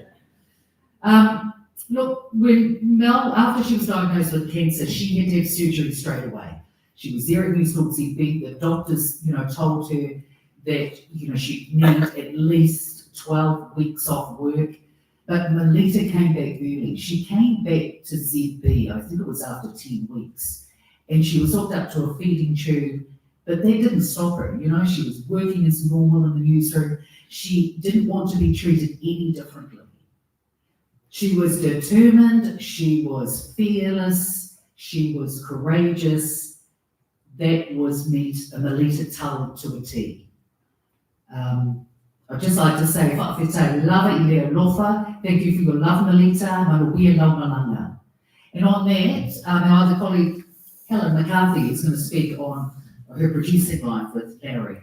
Look, when Mel, after she was diagnosed with cancer, she had to have surgery straight away. She was there at News Talk ZB. The doctors, told her that, she needed at least 12 weeks off work. But Melita came back early. She came back to ZB, I think it was after 10 weeks. and she was hooked up to a feeding tube, but that didn't stop her. You know, she was working as normal in the newsroom. She didn't want to be treated any differently. She was determined, she was fearless, she was courageous. That was Melita Tull to a T. I'd just like to say, whakawhete lava I lea lofa. Thank you for your love, Melita. Maruia launalanga. And on that, our other colleague, Helen McCarthy, is going to speak on her producing life with Larry.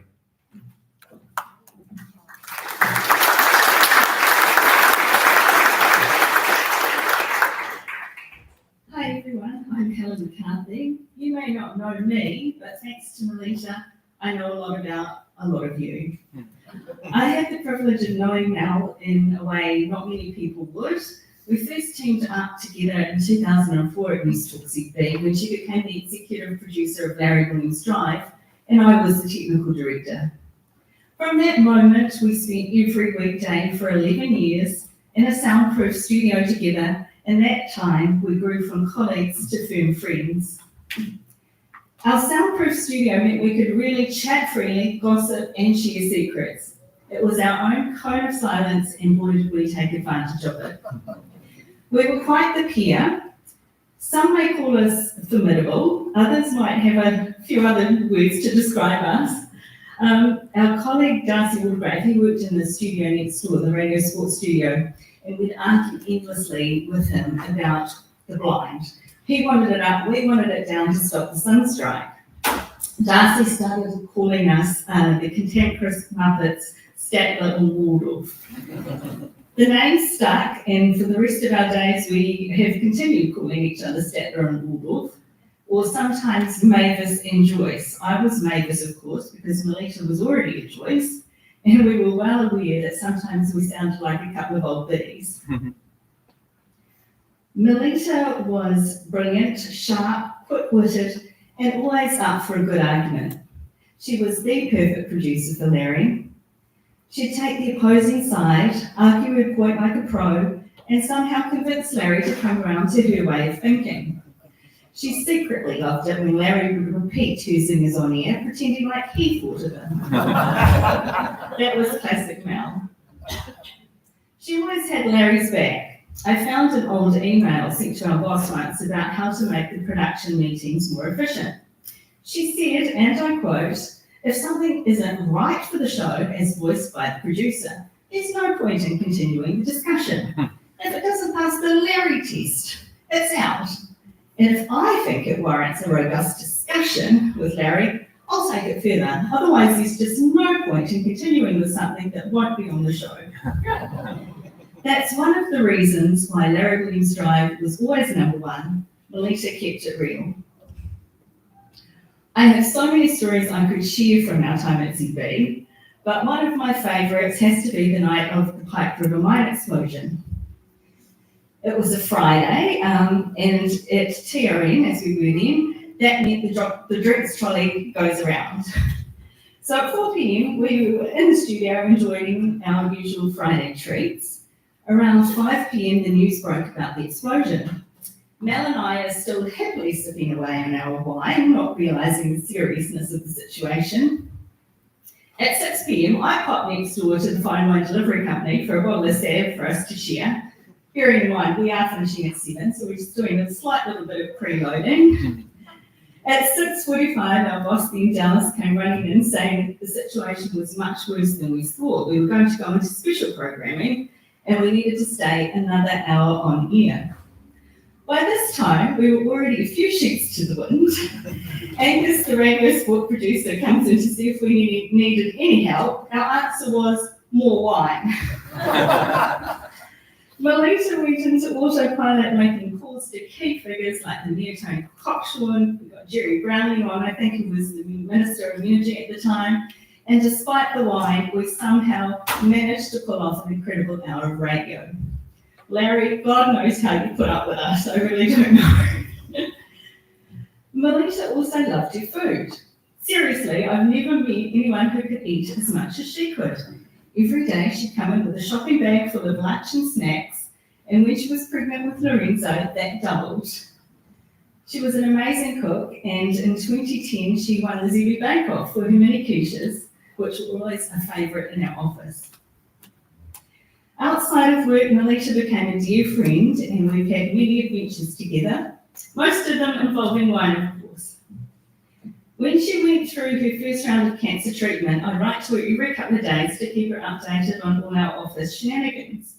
Hi everyone, I'm Helen McCarthy. You may not know me, but thanks to Melita, I know a lot about a lot of you. I had the privilege of knowing Mel in a way not many people would. We first teamed up together in 2004 at News Talk ZB when she became the executive producer of Larry Williams Drive and I was the technical director. From that moment, we spent every weekday for 11 years in a soundproof studio together. In that time, we grew from colleagues to firm friends. Our soundproof studio meant we could really chat freely, gossip, and share secrets. It was our own cone of silence, and boy did we take advantage of it. We were quite the pair. Some may call us formidable, others might have a few other words to describe us. Our colleague Darcy Woodgrave, he worked in the studio next door, the radio sports studio, and we'd argue endlessly with him about the blind. He wanted it up, we wanted it down to stop the sunstrike. Darcy started calling us the cantankerous Muppets, Statler and Waldorf. The name stuck, and for the rest of our days we have continued calling each other Statler and Waldorf, or sometimes Mavis and Joyce. I was Mavis, of course, because Melita was already a Joyce, and we were well aware that sometimes we sounded like a couple of old biddies. Melita was brilliant, sharp, quick-witted, and always up for a good argument. She was the perfect producer for Larry. She'd take the opposing side, argue her point like a pro, and somehow convince Larry to come around to her way of thinking. She secretly loved it when Larry would repeat her zingers on air, pretending like he thought of them. That was classic Mel. She always had Larry's back. I found an old email sent to our boss once about how to make the production meetings more efficient. She said, and I quote, "If something isn't right for the show as voiced by the producer, there's no point in continuing the discussion. If it doesn't pass the Larry test, it's out. And if I think it warrants a robust discussion with Larry, I'll take it further. Otherwise, there's just no point in continuing with something that won't be on the show." That's one of the reasons why Larry Williams Drive was always number one. Melita kept it real. I have so many stories I could share from our time at ZB, but one of my favourites has to be the night of the Pike River mine explosion. It was a Friday, and at TRN, as we were then, that meant the drinks trolley goes around. So at 4 p.m, we were in the studio enjoying our usual Friday treats. Around 5 p.m, the news broke about the explosion. Mel and I are still happily sipping away on our wine, not realising the seriousness of the situation. At 6 p.m, I popped next door to the fine wine delivery company for a bottle of Sav for us to share. Bearing in mind, we are finishing at 7, so we're just doing a slight little bit of preloading. At 6:45, our boss then, Dallas, came running in saying the situation was much worse than we thought. We were going to go into special programming and we needed to stay another hour on air. By this time, we were already a few sheets to the wind. Angus, the radio sport producer, comes in to see if we needed any help. Our answer was more wine. Melita went into autopilot, making calls to key figures like the neotone Cockshawn. We got Jerry Brownlee on, I think he was the Minister of Energy at the time. And despite the wine, we somehow managed to pull off an incredible hour of radio. Larry, God knows how you put up with us, I really don't know. Melita also loved her food. Seriously, I've never met anyone who could eat as much as she could. Every day she'd come in with a shopping bag full of lunch and snacks, and when she was pregnant with Lorenzo, that doubled. She was an amazing cook, and in 2010 she won the Zebby Bake Off for her mini quiches, which were always a favourite in our office. Outside of work, Melita became a dear friend, and we've had many adventures together, most of them involving wine, of course. When she went through her first round of cancer treatment, I write to her every couple of days to keep her updated on all our office shenanigans.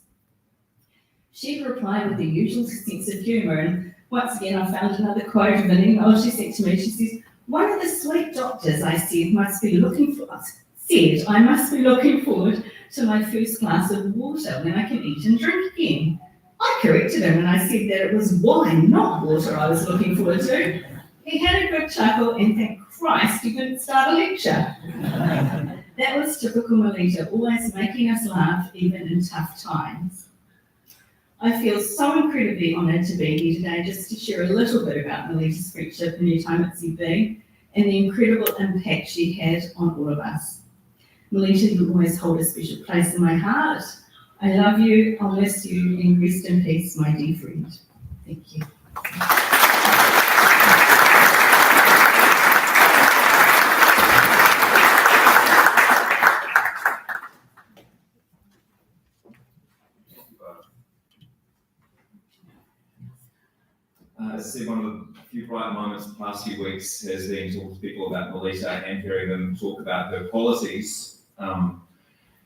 She'd reply with the usual sense of humour, and once again I found another quote of an email she sent to me. She says, "One of the sweet doctors I said I must be looking forward to my first glass of water when I can eat and drink again." I corrected him and I said that it was wine, not water, I was looking forward to. He had a good chuckle, and thank Christ he didn't start a lecture. That was typical Melita, always making us laugh even in tough times. I feel so incredibly honoured to be here today just to share a little bit about Melita's friendship and her time at ZB and the incredible impact she had on all of us. Melita, you always hold a special place in my heart. I love you, I'll miss you, and rest in peace, my dear friend. Thank you. As I said, one of the few bright moments in the past few weeks has been talking to people about Melita and hearing them talk about her qualities.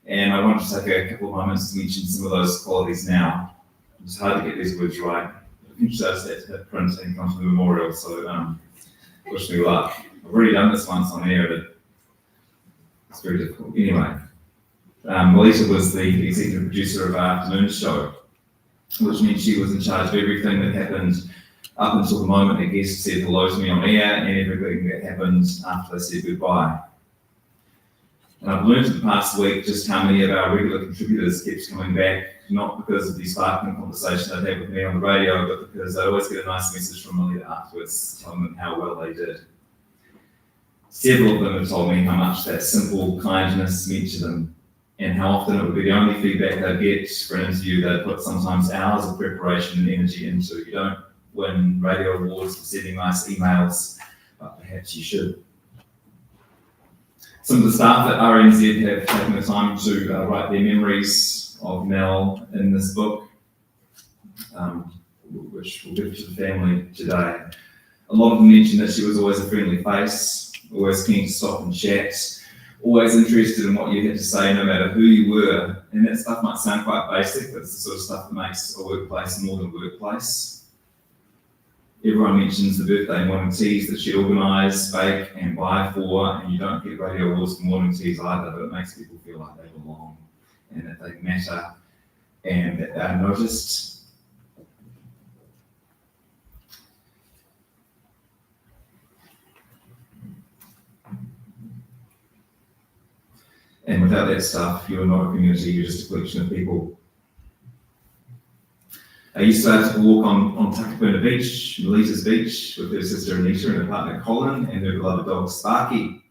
And I wanted to take a couple of moments to mention some of those qualities now. It's hard to get these words right. Eventually I just had to hit print and come to the memorial, so wish me luck. I've already done this once on air, but it's very difficult. Anyway, Melita was the executive producer of our afternoon show, which meant she was in charge of everything that happened up until the moment a guest said hello to me on air and everything that happened after they said goodbye. And I've learned in the past week just how many of our regular contributors kept coming back, not because of the sparkling conversation they'd had with me on the radio, but because they always get a nice message from Melita afterwards telling them how well they did. Several of them have told me how much that simple kindness meant to them, and how often it would be the only feedback they'd get for an interview they'd put sometimes hours of preparation and energy into. You don't win radio awards for sending nice emails, but perhaps you should. Some of the staff at RNZ have taken the time to write their memories of Mel in this book, which we'll give to the family today. A lot of them mentioned that she was always a friendly face, always keen to stop and chat, always interested in what you had to say no matter who you were. And that stuff might sound quite basic, but it's the sort of stuff that makes a workplace more than a workplace. Everyone mentions the birthday morning teas that she'd organise, bake and buy for, and you don't get radio awards for morning teas either, but it makes people feel like they belong and that they matter and that they're noticed. And without that stuff, you're not a community, you're just a collection of people. I used to have to walk on Takapuna Beach, Melita's beach, with her sister Anita and her partner Colin and her beloved dog Sparky.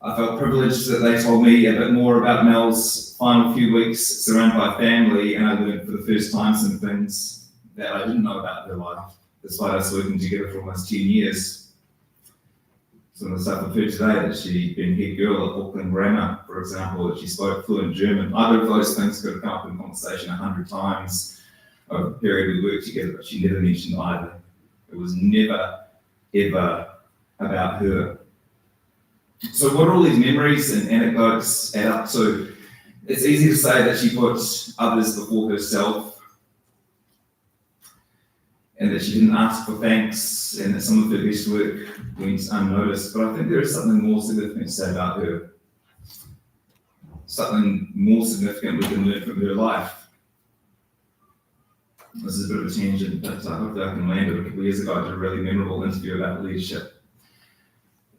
I felt privileged that they told me a bit more about Mel's final few weeks surrounded by family, and I learned for the first time some things that I didn't know about her life, despite us working together for almost 10 years. Some of the stuff I've heard today, that she'd been head girl at Auckland Grammar, for example, that she spoke fluent German. Either of those things could have come up in conversation 100 times over the period we worked together, but she never mentioned either. It was never, ever about her. So what all these memories and anecdotes add up to? It's easy to say that she put others before herself, and that she didn't ask for thanks, and that some of her best work went unnoticed. But I think there is something more significant to say about her. Something more significant we can learn from her life. This is a bit of a tangent, but hopefully I can land it. A couple of years ago, I did a really memorable interview about leadership.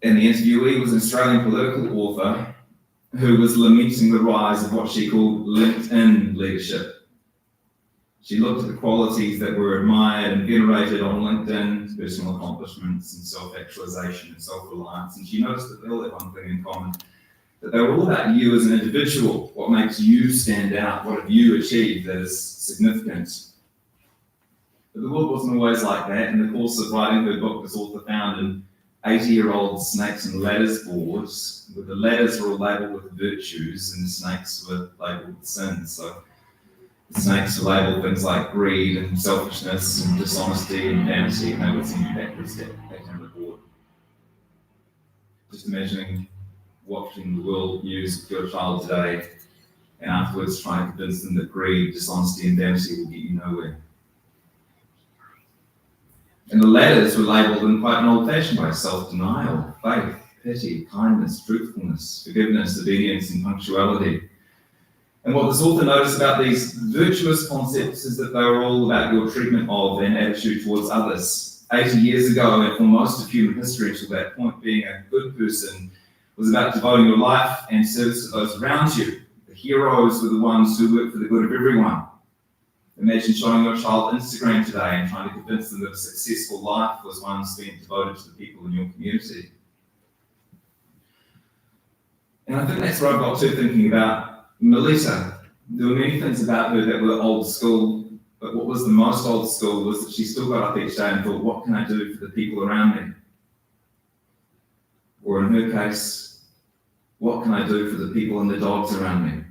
And the interviewee was an Australian political author who was lamenting the rise of what she called LinkedIn leadership. She looked at the qualities that were admired and venerated on LinkedIn, personal accomplishments and self-actualization and self-reliance, and she noticed that they all had one thing in common, that they were all about you as an individual, what makes you stand out, what have you achieved that is significant. But the world wasn't always like that. In the course of writing her book, this author found an 80-year-old snakes and ladders board, where the ladders were all labelled with virtues and the snakes were labelled with sins. So the snakes were labelled things like greed and selfishness and dishonesty and vanity, and they would send you backwards back down the board. Just imagining watching the world news with your child today and afterwards trying to convince them that greed, dishonesty and vanity will get you nowhere. And the ladders were labelled in quite an old-fashioned way: self-denial, faith, pity, kindness, truthfulness, forgiveness, obedience and punctuality. And what this author noticed about these virtuous concepts is that they were all about your treatment of and attitude towards others. 80 years ago, and for most of human history until that point, being a good person was about devoting your life and service to those around you. The heroes were the ones who worked for the good of everyone. Imagine showing your child Instagram today and trying to convince them that a successful life was one spent devoted to the people in your community. And I think that's where I got to thinking about Melita. There were many things about her that were old school, but what was the most old school was that she still got up each day and thought, what can I do for the people around me? Or in her case, what can I do for the people and the dogs around me?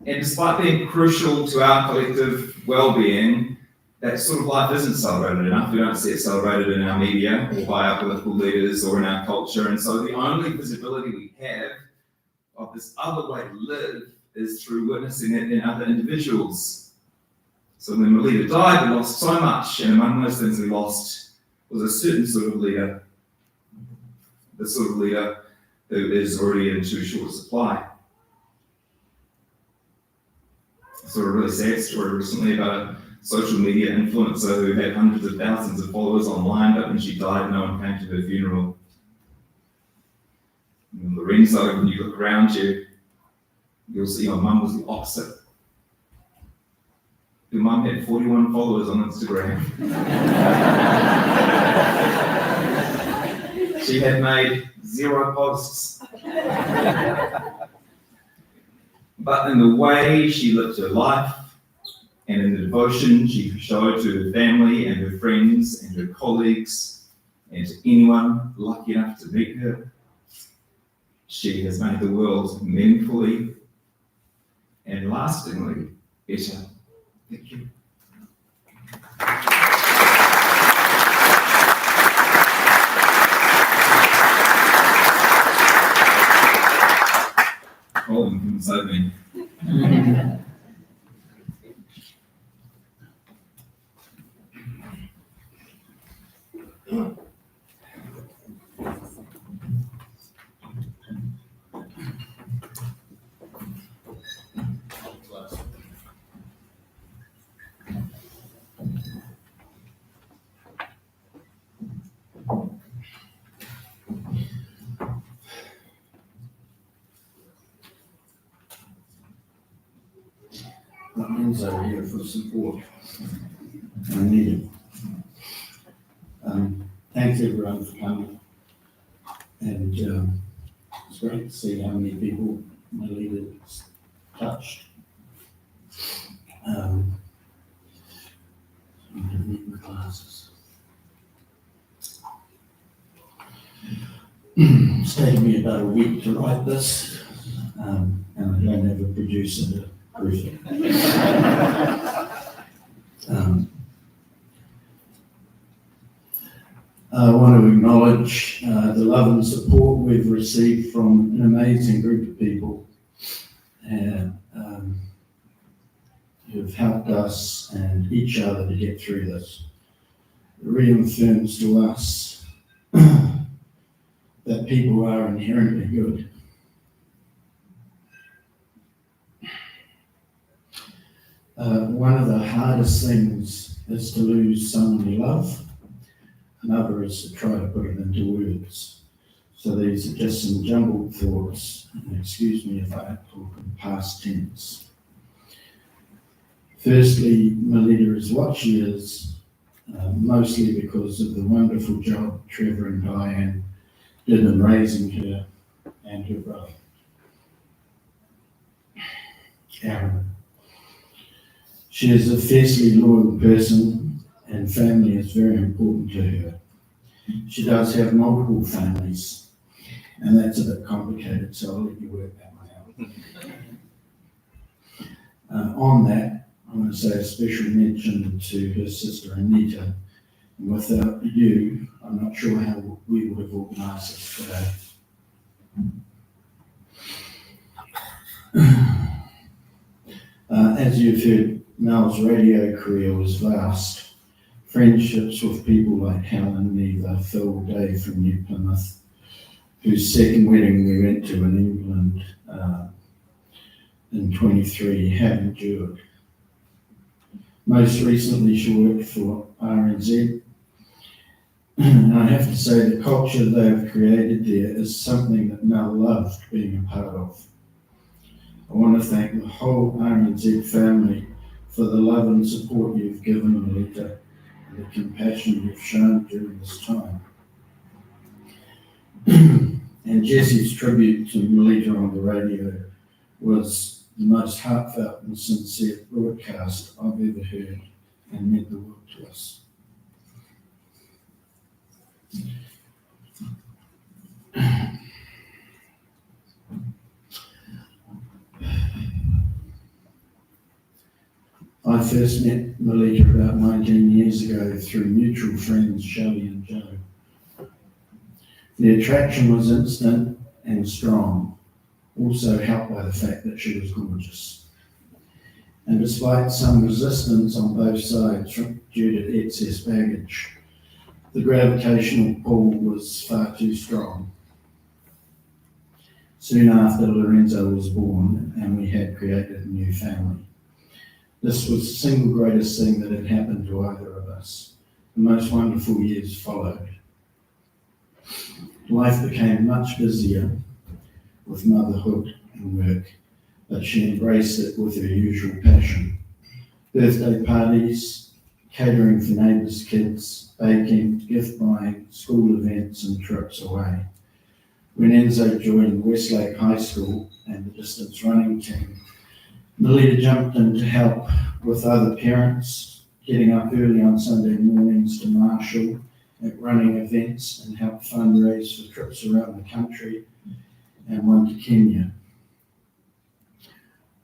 And despite being crucial to our collective well-being, that sort of life isn't celebrated enough. We don't see it celebrated in our media or by our political leaders or in our culture. And so the only visibility we have of this other way to live is through witnessing it in other individuals. So when Melita died, we lost so much, and among those things we lost was a certain sort of leader, the sort of leader who is already in too short supply. I saw a really sad story recently about a social media influencer who had hundreds of thousands of followers online, but when she died, no one came to her funeral. And Lorenzo, when you look around you, you'll see your mum was the opposite. Your mum had 41 followers on Instagram. She had made 0 posts. But in the way she lived her life, and in the devotion she showed to her family and her friends and her colleagues, and to anyone lucky enough to meet her, she has made the world meaningfully and lastingly better. Thank you. Oh, you can save me. My hands over here for support. I need it. Thanks everyone for coming. And it's great to see how many people Melita's touched. I'm going to need my glasses. It's taken me about a week to write this, and I don't have a producer to proof it. I want to acknowledge the love and support we've received from an amazing group of people who've helped us and each other to get through this. It reaffirms to us that people are inherently good. One of the hardest things is to lose someone you love. Another is to try to put it into words. So these are just some jumbled thoughts. And excuse me if I talk in past tense. Firstly, Melita is what she is, mostly because of the wonderful job Trevor and Diane did in raising her and her brother, Aaron. She is a fiercely loyal person and family is very important to her. She does have multiple families and that's a bit complicated, so I'll let you work that one out. On that, I want to say a special mention to her sister Anita. And without you, I'm not sure how we would have organised this today. As you've heard, Mel's radio career was vast. Friendships with people like Helen, Eva, Phil, Dave from New Plymouth, whose second wedding we went to in England in 23 have endured. Most recently, she worked for RNZ. And I have to say the culture they've created there is something that Mel loved being a part of. I want to thank the whole RNZ family for the love and support you've given Melita and the compassion you've shown during this time. And Jesse's tribute to Melita on the radio was the most heartfelt and sincere broadcast I've ever heard and meant the world to us. I first met Melita about 19 years ago through mutual friends Shelley and Joe. The attraction was instant and strong, also helped by the fact that she was gorgeous. And despite some resistance on both sides due to excess baggage, the gravitational pull was far too strong. Soon after, Lorenzo was born and we had created a new family. This was the single greatest thing that had happened to either of us. The most wonderful years followed. Life became much busier with motherhood and work, but she embraced it with her usual passion. Birthday parties, catering for neighbours' kids, baking, gift buying, school events and trips away. When Enzo joined Westlake High School and the distance running team, Melita jumped in to help with other parents, getting up early on Sunday mornings to marshal at running events and help fundraise for trips around the country and one to Kenya.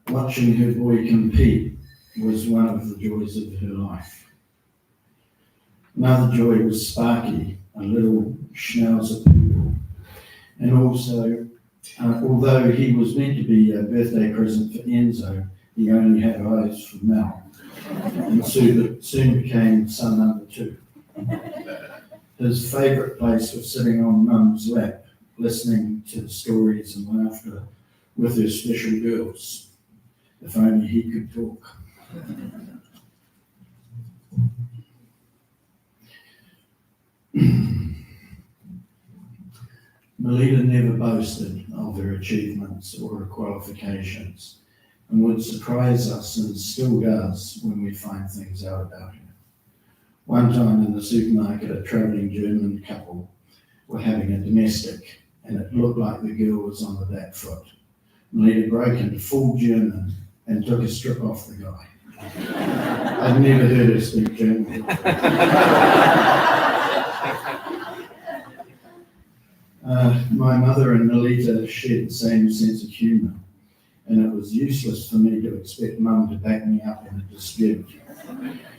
Watching her boy compete was one of the joys of her life. Another joy was Sparky, a little schnauzer poodle, and also although he was meant to be a birthday present for Enzo, he only had eyes for Mel, and soon became son number 2. His favourite place was sitting on Mum's lap, listening to the stories and laughter with her special girls. If only he could talk. Melita never boasted of her achievements or her qualifications and would surprise us and still does when we find things out about her. One time in the supermarket, a travelling German couple were having a domestic and it looked like the girl was on the back foot. Melita broke into full German and took a strip off the guy. I'd never heard her speak German before. My mother and Melita shared the same sense of humour, and it was useless for me to expect Mum to back me up in a dispute.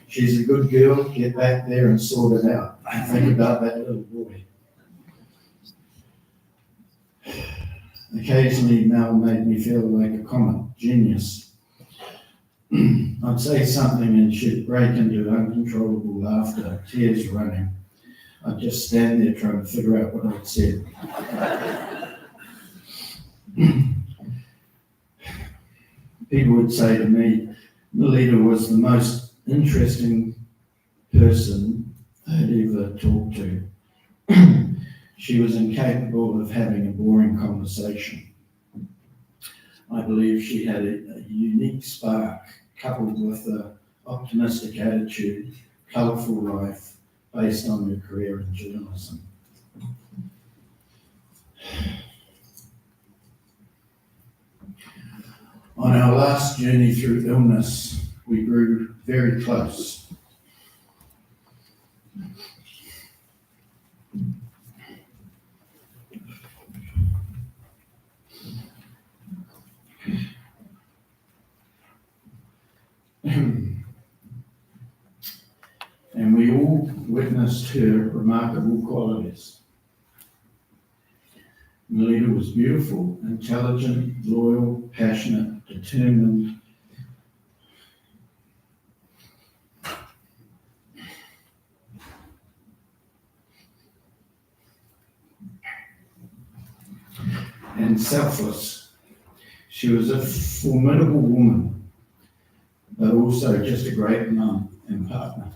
She's a good girl, get back there and sort it out. Think about that little boy. Occasionally, Mel made me feel like a comic genius. I'd say something and she'd break into uncontrollable laughter, tears running. I'd just stand there trying to figure out what I'd said. People would say to me, Melita was the most interesting person I'd ever talked to. She was incapable of having a boring conversation. I believe she had a unique spark coupled with an optimistic attitude, colourful life, based on her career in journalism. On our last journey through illness, we grew very close. And we all witnessed her remarkable qualities. Melita was beautiful, intelligent, loyal, passionate, determined, and selfless. She was a formidable woman, but also just a great mum and partner.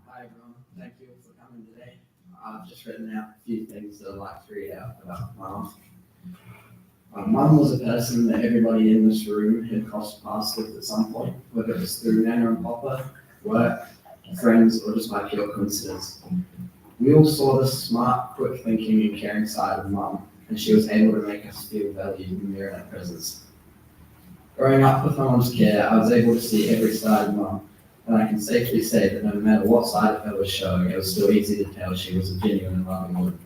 Hi everyone, thank you for coming today. I've just written out a few things that I'd like to read out about my mum. My mum was a person that everybody in this room had crossed paths with at some point, whether it was through Nana and Papa, work, friends, or just by pure coincidence. We all saw the smart, quick thinking and caring side of Mum, and she was able to make us feel valued when we were in her presence. Growing up with my mum's care, I was able to see every side of Mum, and I can safely say that no matter what side of her was showing, it was still easy to tell she was a genuine and loving woman.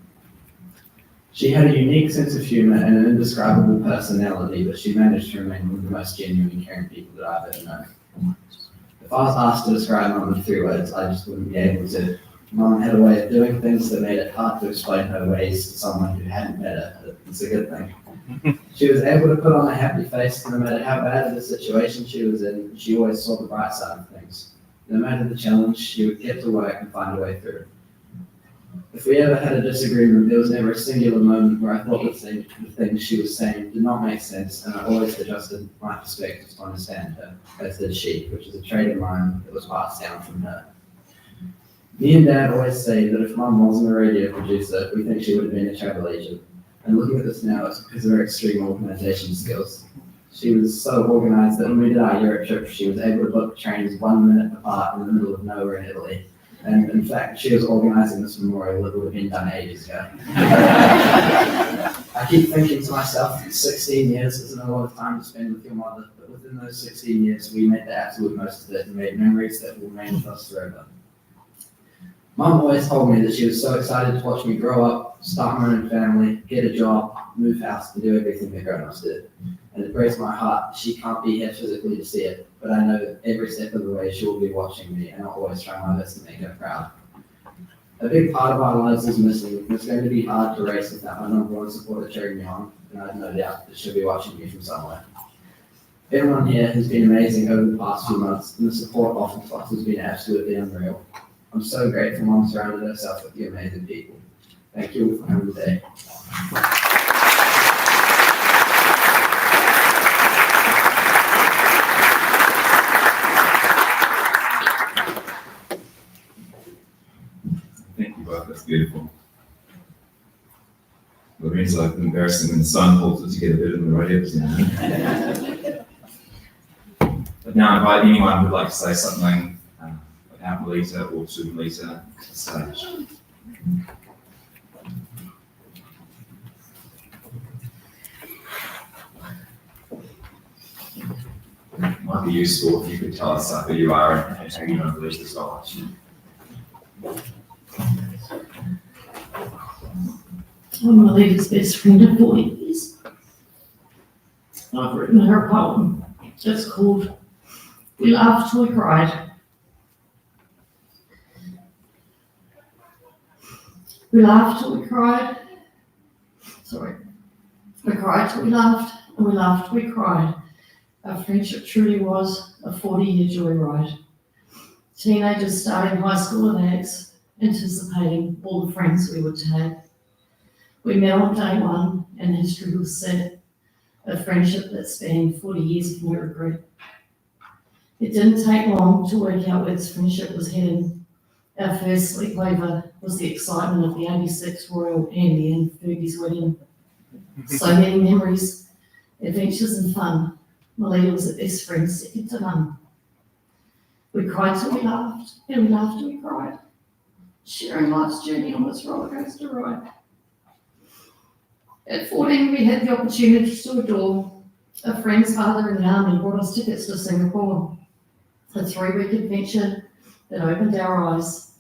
She had a unique sense of humour and an indescribable personality, but she managed to remain one of the most genuine and caring people that I've ever known. If I was asked to describe Mum in 3 words, I just wouldn't be able to. Mum had a way of doing things that made it hard to explain her ways to someone who hadn't met her. It's a good thing. She was able to put on a happy face, no matter how bad of the situation she was in. She always saw the bright side of things. No matter the challenge, she would get to work and find a way through it. If we ever had a disagreement, there was never a singular moment where I thought the things she was saying did not make sense, and I always adjusted my perspective to understand her, as did she, which is a trait of mine that was passed down from her. Me and Dad always say that if Mum wasn't a radio producer, we think she would have been a travel agent. And looking at this now, it's because of her extreme organisation skills. She was so organised that when we did our Europe trip, she was able to book trains 1 minute apart in the middle of nowhere in Italy. And in fact, she was organising this memorial that would have been done ages ago. I keep thinking to myself, 16 years isn't a lot of time to spend with your mother, but within those 16 years, we made the absolute most of it and made memories that will remain with us forever. Mum always told me that she was so excited to watch me grow up, start my own family, get a job, move house, and do everything that grown-ups did. And it breaks my heart. She can't be here physically to see it, but I know that every step of the way she will be watching me, and I'll always try my best to make her proud. A big part of our lives is missing, and it's going to be hard to race without my number one supporter cheering me on, and I have no doubt that she'll be watching me from somewhere. Everyone here has been amazing over the past few months, and the support offered to us has been absolutely unreal. I'm so grateful Mum surrounded herself with the amazing people. Thank you all for coming today. Thank you both, that's beautiful. Lorene's like embarrassing when the sun holds it together better than the radio presenter. But now I invite anyone who'd like to say something about Melita or to Melita to the stage. It might be useful if you could tell us who you are and how you know Melita so much. I'm Melita's best friend of 40 years. I've written her a poem. It's called We Laughed Till We Cried. We laughed till we cried. We cried till we laughed, and we laughed till we cried. Our friendship truly was a 40-year joyride. Teenagers starting high school at Axe, anticipating all the friends we would take. We met on day one, and history was set. A friendship that spanned 40 years of no regret. It didn't take long to work out where this friendship was heading. Our first sleepover was the excitement of the 86 Royal Andy and Fergie's wedding. So many memories, adventures and fun. Melita was a best friend, second to none. We cried till we laughed, and we laughed till we cried. sharing life's journey on this roller coaster ride. At 14, we had the opportunity to adore. A friend's father in the army brought us tickets to Singapore, a 3-week adventure that opened our eyes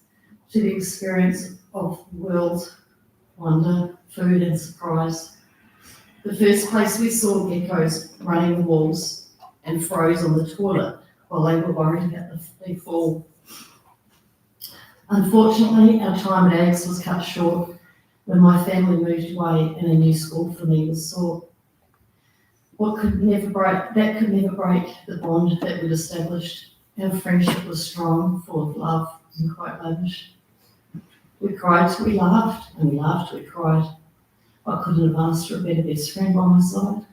to the experience of world wonder, food and surprise. The first place we saw geckos running the walls and froze on the toilet while they were worried about the fall. Unfortunately, our time at AGS was cut short when my family moved away and a new school for me was sought. That could never break the bond that we'd established. Our friendship was strong, full of love and quite lavish. We cried till we laughed, and we laughed till we cried. I couldn't have asked for a better best friend by my side.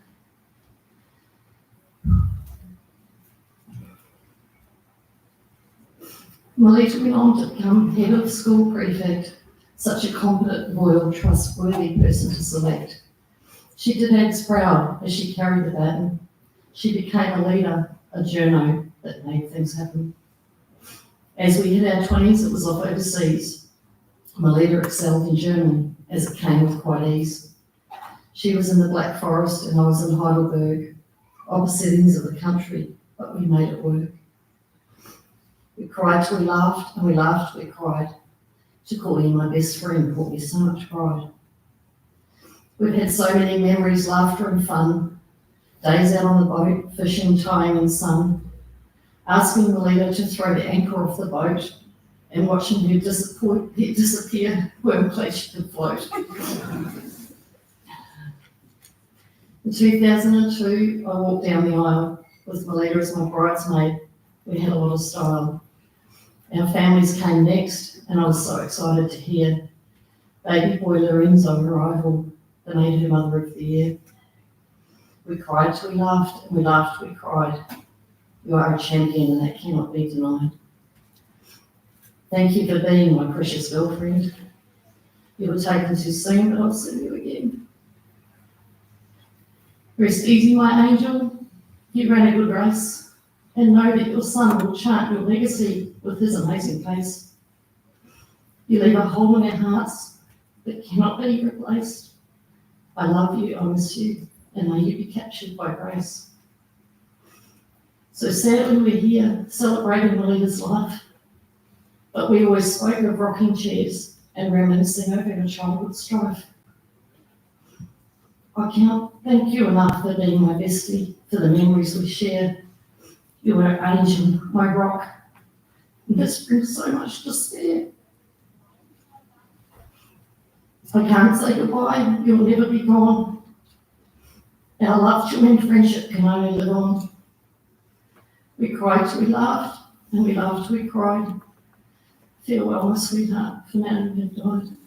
Melita went on to become head of school prefect, such a competent, loyal, trustworthy person to select. She did AGS proud as she carried the baton. She became a leader, a journo that made things happen. As we hit our 20s, it was off overseas. Melita excelled in German, as it came with quite ease. She was in the Black Forest and I was in Heidelberg, opposite ends of the country, but we made it work. We cried till we laughed, and we laughed till we cried. To call you my best friend brought me so much pride. We've had so many memories, laughter and fun, days out on the boat, fishing, tying in sun, asking Melita to throw the anchor off the boat and watching her disappear when she could float. In 2002, I walked down the aisle with Melita as my bridesmaid. We had a lot of style. Our families came next, and I was so excited to hear baby boy Lorenzo arrival, that made her Mother of the Year. We cried till we laughed, and we laughed till we cried. You are a champion, and that cannot be denied. Thank you for being my precious girlfriend. You were taken too soon, but I'll see you again. Rest easy, my angel. You ran a good race, and know that your son will chart your legacy with his amazing pace. You leave a hole in our hearts that cannot be replaced. I love you, I miss you, and may you be captured by grace. So sadly we're here celebrating Melita's life, but we always spoke of rocking chairs and reminiscing over our childhood strife. I can't thank you enough for being my bestie, for the memories we share. You were an angel, my rock, and this brings so much despair. I can't say goodbye, you'll never be gone. Our love, joy and friendship can only live on. We cried till we laughed, and we laughed till we cried. Farewell, my sweetheart, for now you have died.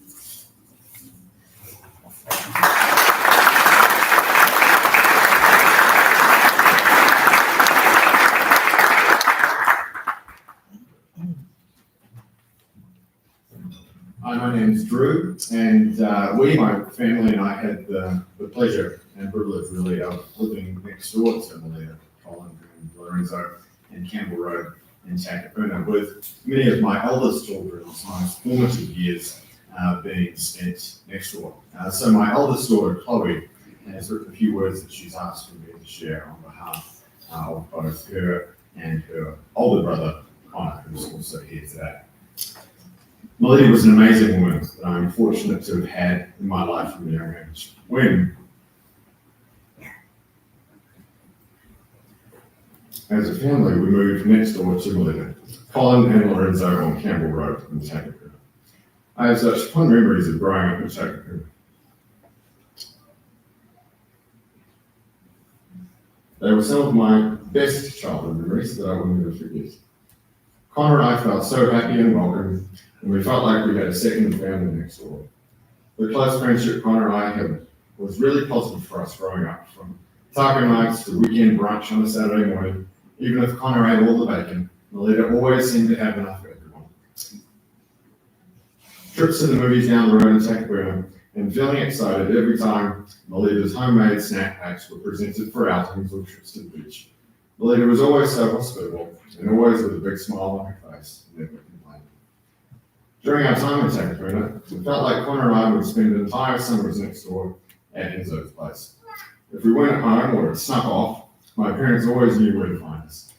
Hi, my name's Drew, and my family and I had the pleasure and privilege really of living next door to Melita, Tull and Lorenzo and Campbell Road in Takapuna, with many of my eldest children's most formative years being spent next door. So my eldest daughter, Chloe, has written a few words that she's asked for me to share on behalf of both her and her older brother, Connor, who's also here today. Melita was an amazing woman that I'm fortunate to have had in my life from a young age. When, as a family, we moved next door to Melita, Colin and Lorenzo on Campbell Road in Takapuna. I have such fond memories of growing up in Takapuna. They were some of my best childhood memories that I will never forget. Connor and I felt so happy and welcome, and we felt like we had a second family next door. The close friendship Connor and I had was really positive for us growing up, from taco nights to weekend brunch on a Saturday morning. Even if Connor ate all the bacon, Melita always seemed to have enough for everyone. Trips to the movies down the road in Takapuna, and feeling excited every time Melita's homemade snack packs were presented for outings or trips to the beach. Melita was always so hospitable, and always with a big smile on her face, never complaining. During our time in Takapuna, it felt like Connor and I would spend entire summers next door at Enzo's place. If we weren't at home or had snuck off, my parents always knew where to find us.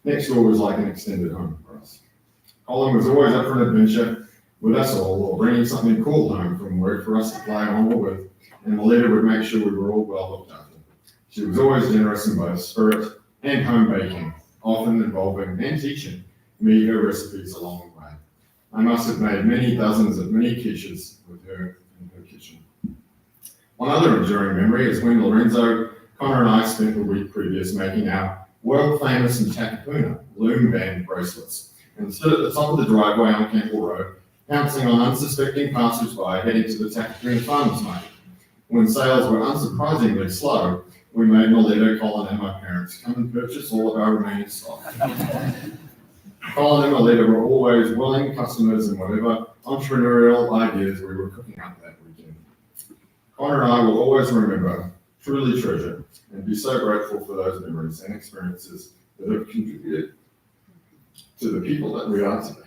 Next door was like an extended home for us. Colin was always up for an adventure with us all, or bringing something cool home from work for us to play on or with, and Melita would make sure we were all well looked after. She was always generous in both spirit and home baking, often involving and teaching me her recipes along the way. I must have made many dozens of mini quiches with her in her kitchen. One other enduring memory is when Lorenzo, Connor and I spent the week previous making our world famous in Takapuna loom band bracelets and stood at the top of the driveway on Campbell Road, pouncing on unsuspecting passers-by heading to the Takapuna Farmers Market. When sales were unsurprisingly slow, we made Melita, Colin and my parents come and purchase all of our remaining stock. Colin and Melita were always willing customers in whatever entrepreneurial ideas we were cooking up that weekend. Connor and I will always remember, truly treasure, and be so grateful for those memories and experiences that have contributed to the people that we are today.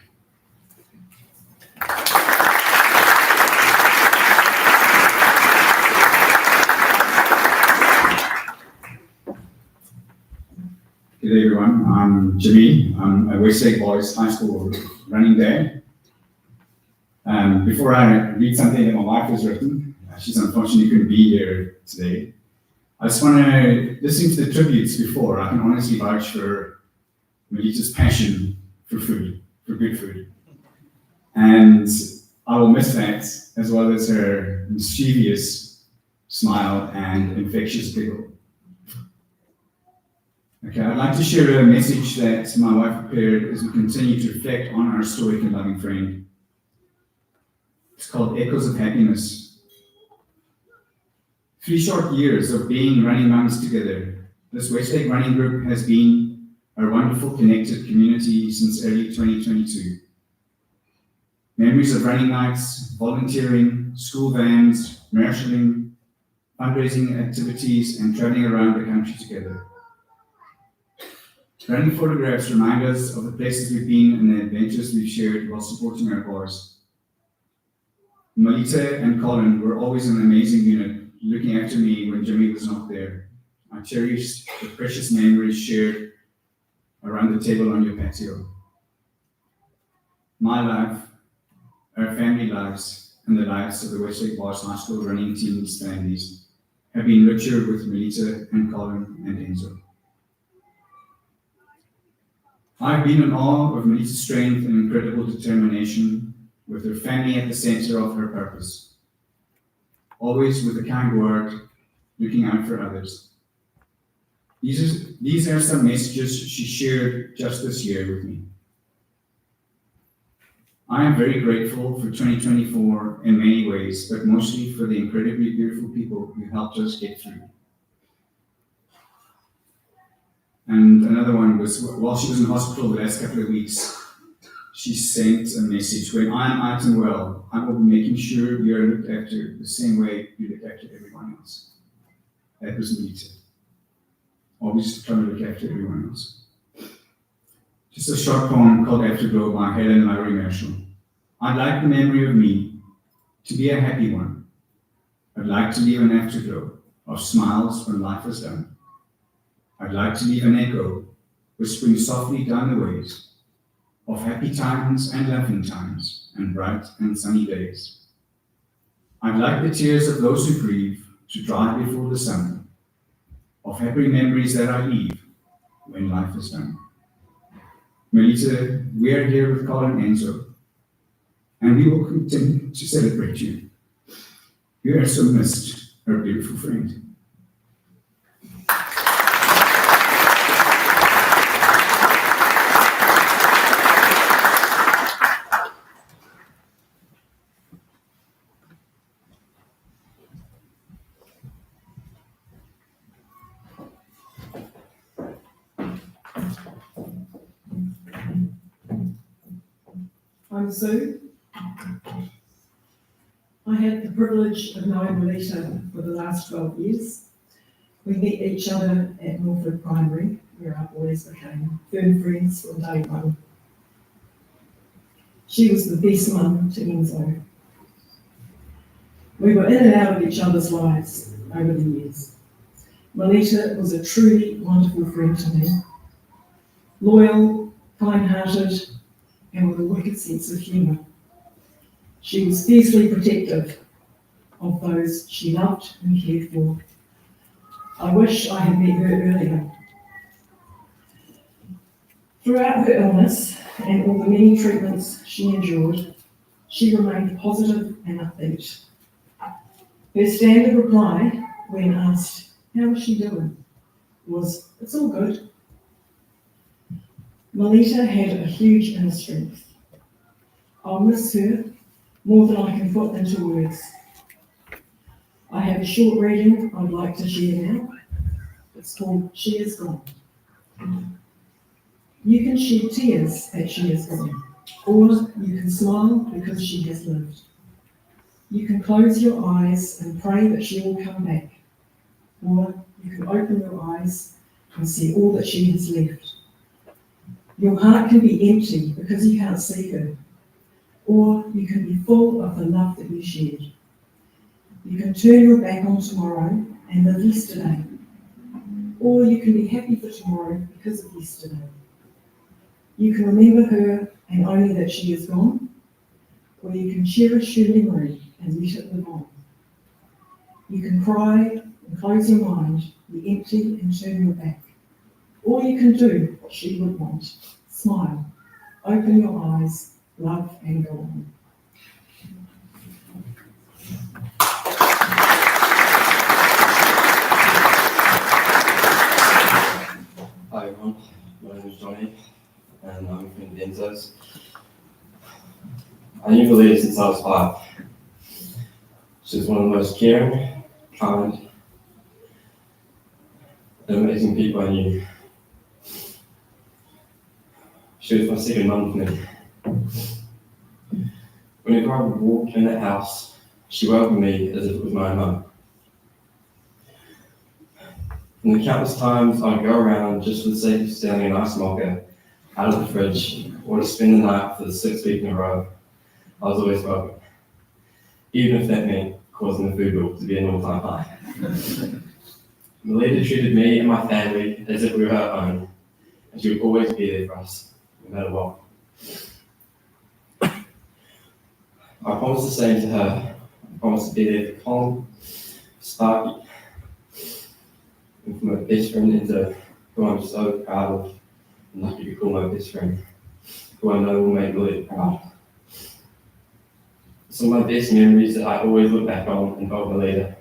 Good day, everyone. I'm Jimmy. I'm a Westlake Boys High School running dad. Before I read something that my wife has written, she's unfortunately couldn't be here today. I just want to, listening to the tributes before, I can honestly vouch for Melita's passion for food, for good food. And I will miss that, as well as her mischievous smile and infectious giggle. Okay, I'd like to share a message that my wife prepared as we continue to reflect on our stoic and loving friend. It's called Echoes of Happiness. 3 short years of being running mums together, this Westlake running group has been a wonderful connected community since early 2022. Memories of running nights, volunteering, school vans, marshalling, fundraising activities, and traveling around the country together. Running photographs remind us of the places we've been and the adventures we've shared while supporting our cause. Melita and Colin were always an amazing unit, looking after me when Jimmy was not there. I cherished the precious memories shared around the table on your patio. My life, our family lives, and the lives of the Westlake Boys High School running team's families have been richer with Melita and Colin and Enzo. I've been in awe of Melita's strength and incredible determination, with her family at the center of her purpose. Always with a kind word, looking out for others. These are some messages she shared just this year with me. I am very grateful for 2024 in many ways, but mostly for the incredibly beautiful people who helped us get through. And another one was, while she was in hospital the last couple of weeks, she sent a message: when I am out and well, I will be making sure we are looked after the same way we look after everyone else. That was Melita. Always trying to look after everyone else. Just a short poem called Afterglow by Helen Lowry Marshall. I'd like the memory of me to be a happy one. I'd like to leave an afterglow of smiles when life is done. I'd like to leave an echo whispering softly down the ways of happy times and laughing times and bright and sunny days. I'd like the tears of those who grieve to dry before the sun, of happy memories that I leave when life is done. Melita, we are here with Colin and Enzo, and we will continue to celebrate you. You are so missed, our beautiful friend. I'm Sue. I had the privilege of knowing Melita for the last 12 years. We met each other at Norfolk Primary, where our boys became firm friends from day one. She was the best mum to Enzo. We were in and out of each other's lives over the years. Melita was a truly wonderful friend to me. Loyal, kind-hearted, and with a wicked sense of humour. She was fiercely protective of those she loved and cared for. I wish I had met her earlier. Throughout her illness and all the many treatments she endured, she remained positive and upbeat. Her standard reply when asked, "How is she doing?" was, "It's all good." Melita had a huge inner strength. I'll miss her more than I can put into words. I have a short reading I'd like to share now. It's called She Is Gone. You can shed tears at She Is Gone, or you can smile because she has lived. You can close your eyes and pray that she will come back, or you can open your eyes and see all that she has left. Your heart can be empty because you can't see her, or you can be full of the love that you shared. You can turn your back on tomorrow and live yesterday, or you can be happy for tomorrow because of yesterday. You can remember her and only that she is gone, or you can cherish her memory and let it live on. You can cry and close your mind, be empty and turn your back. Or you can do what she would want, smile, open your eyes, love and go on. Hi everyone, my name is Johnny and I'm from Enzo's. I knew Melita since I was 5. She was one of the most caring, kind, and amazing people I knew. She was my second mum to me. Whenever I would walk in that house, she welcomed me as if it was my mum. And the countless times I'd go around just for the sake of stealing an ice mocha out of the fridge, or to spend the night for the 6th week in a row, I was always welcome. Even if that meant causing the food bill to be an all-time high. Melita treated me and my family as if we were her own, and she would always be there for us, no matter what. I promised the same to her. I promised to be there for Colin, Sparky, and for my best friend Enzo, who I'm so proud of and lucky to call my best friend, who I know will make Melita proud. Some of my best memories that I always look back on involve Melita,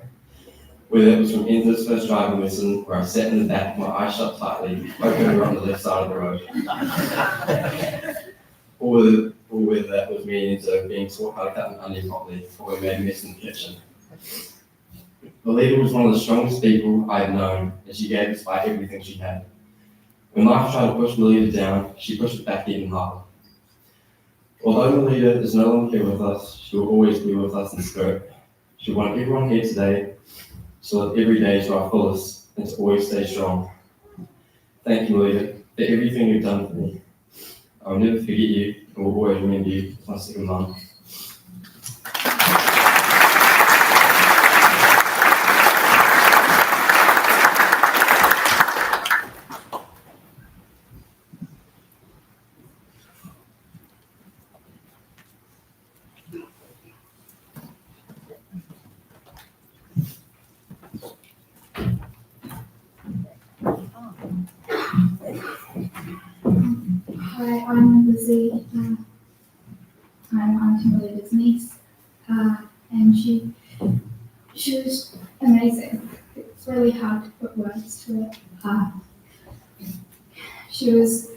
whether it was from Enzo's first driving lesson, where I sat in the back, my eyes shut tightly, hoping we were on the left side of the road. or whether that was me and Enzo being taught how to cut an onion properly, or we made a mess in the kitchen. Melita was one of the strongest people I had known, and she gave despite everything she had. When life tried to push Melita down, she pushed it back even harder. Although Melita is no longer here with us, she will always be with us in spirit. She wants everyone here today to live every day to our fullest and to always stay strong. Thank you, Melita, for everything you've done for me. I will never forget you and will always remember you as my second mum. Hi, I'm Lizzie. I'm Auntie Melita's niece, and she was amazing. It's really hard to put words to it. She was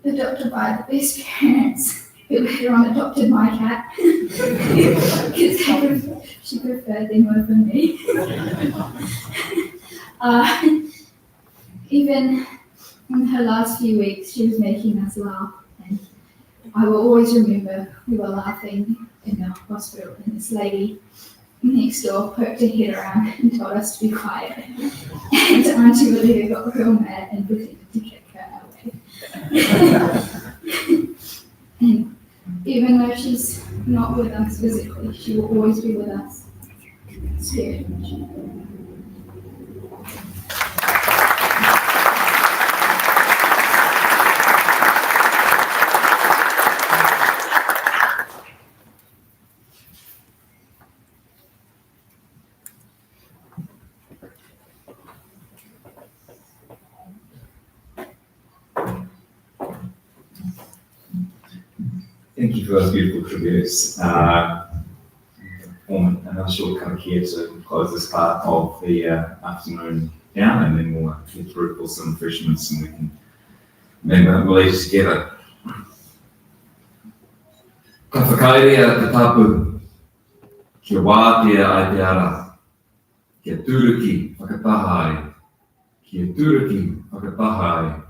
adopted by the best parents who later on adopted my cat because she preferred them over me. Even in her last few weeks, she was making us laugh, and I will always remember we were laughing in the hospital, and this lady next door poked her head around and told us to be quiet. And Auntie Melita got real mad and pretended to kick her away. And Even though she's not with us physically, she will always be with us spiritually. Thank you for those beautiful tributes. Another short kind of here to close this part of the afternoon down, and then we'll get through for some refreshments and we can remember Melita together. Ka whakairea te tapu, kia wātea ai te ara, kia tūruki whakatahai, kia tūruki whakatahai,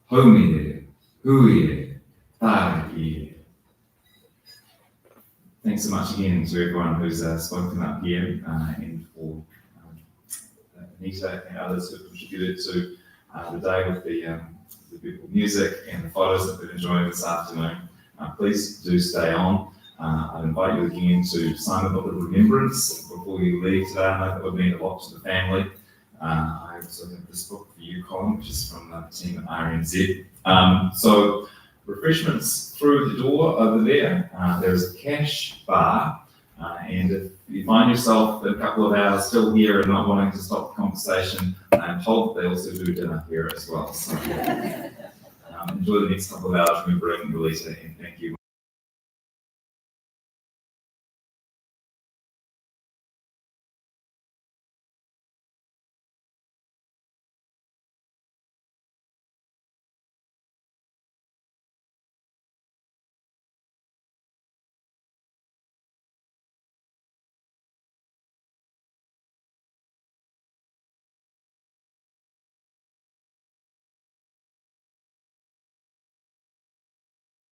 haumi e, hui e, tāriki e. Thanks so much again to everyone who's spoken up here and for Anita and others who have contributed to the day with the beautiful music and the photos that we've been enjoying this afternoon. Please do stay on. I'd invite you again to sign the Book of Remembrance before you leave today. I know that would mean a lot to the family. I also have this book for you, Colin, which is from the team at RNZ. So refreshments through the door over there. There's a cash bar. And if you find yourself in a couple of hours still here and not wanting to stop the conversation, I'm told that they also do dinner here as well. So enjoy the next couple of hours remembering Melita, and thank you.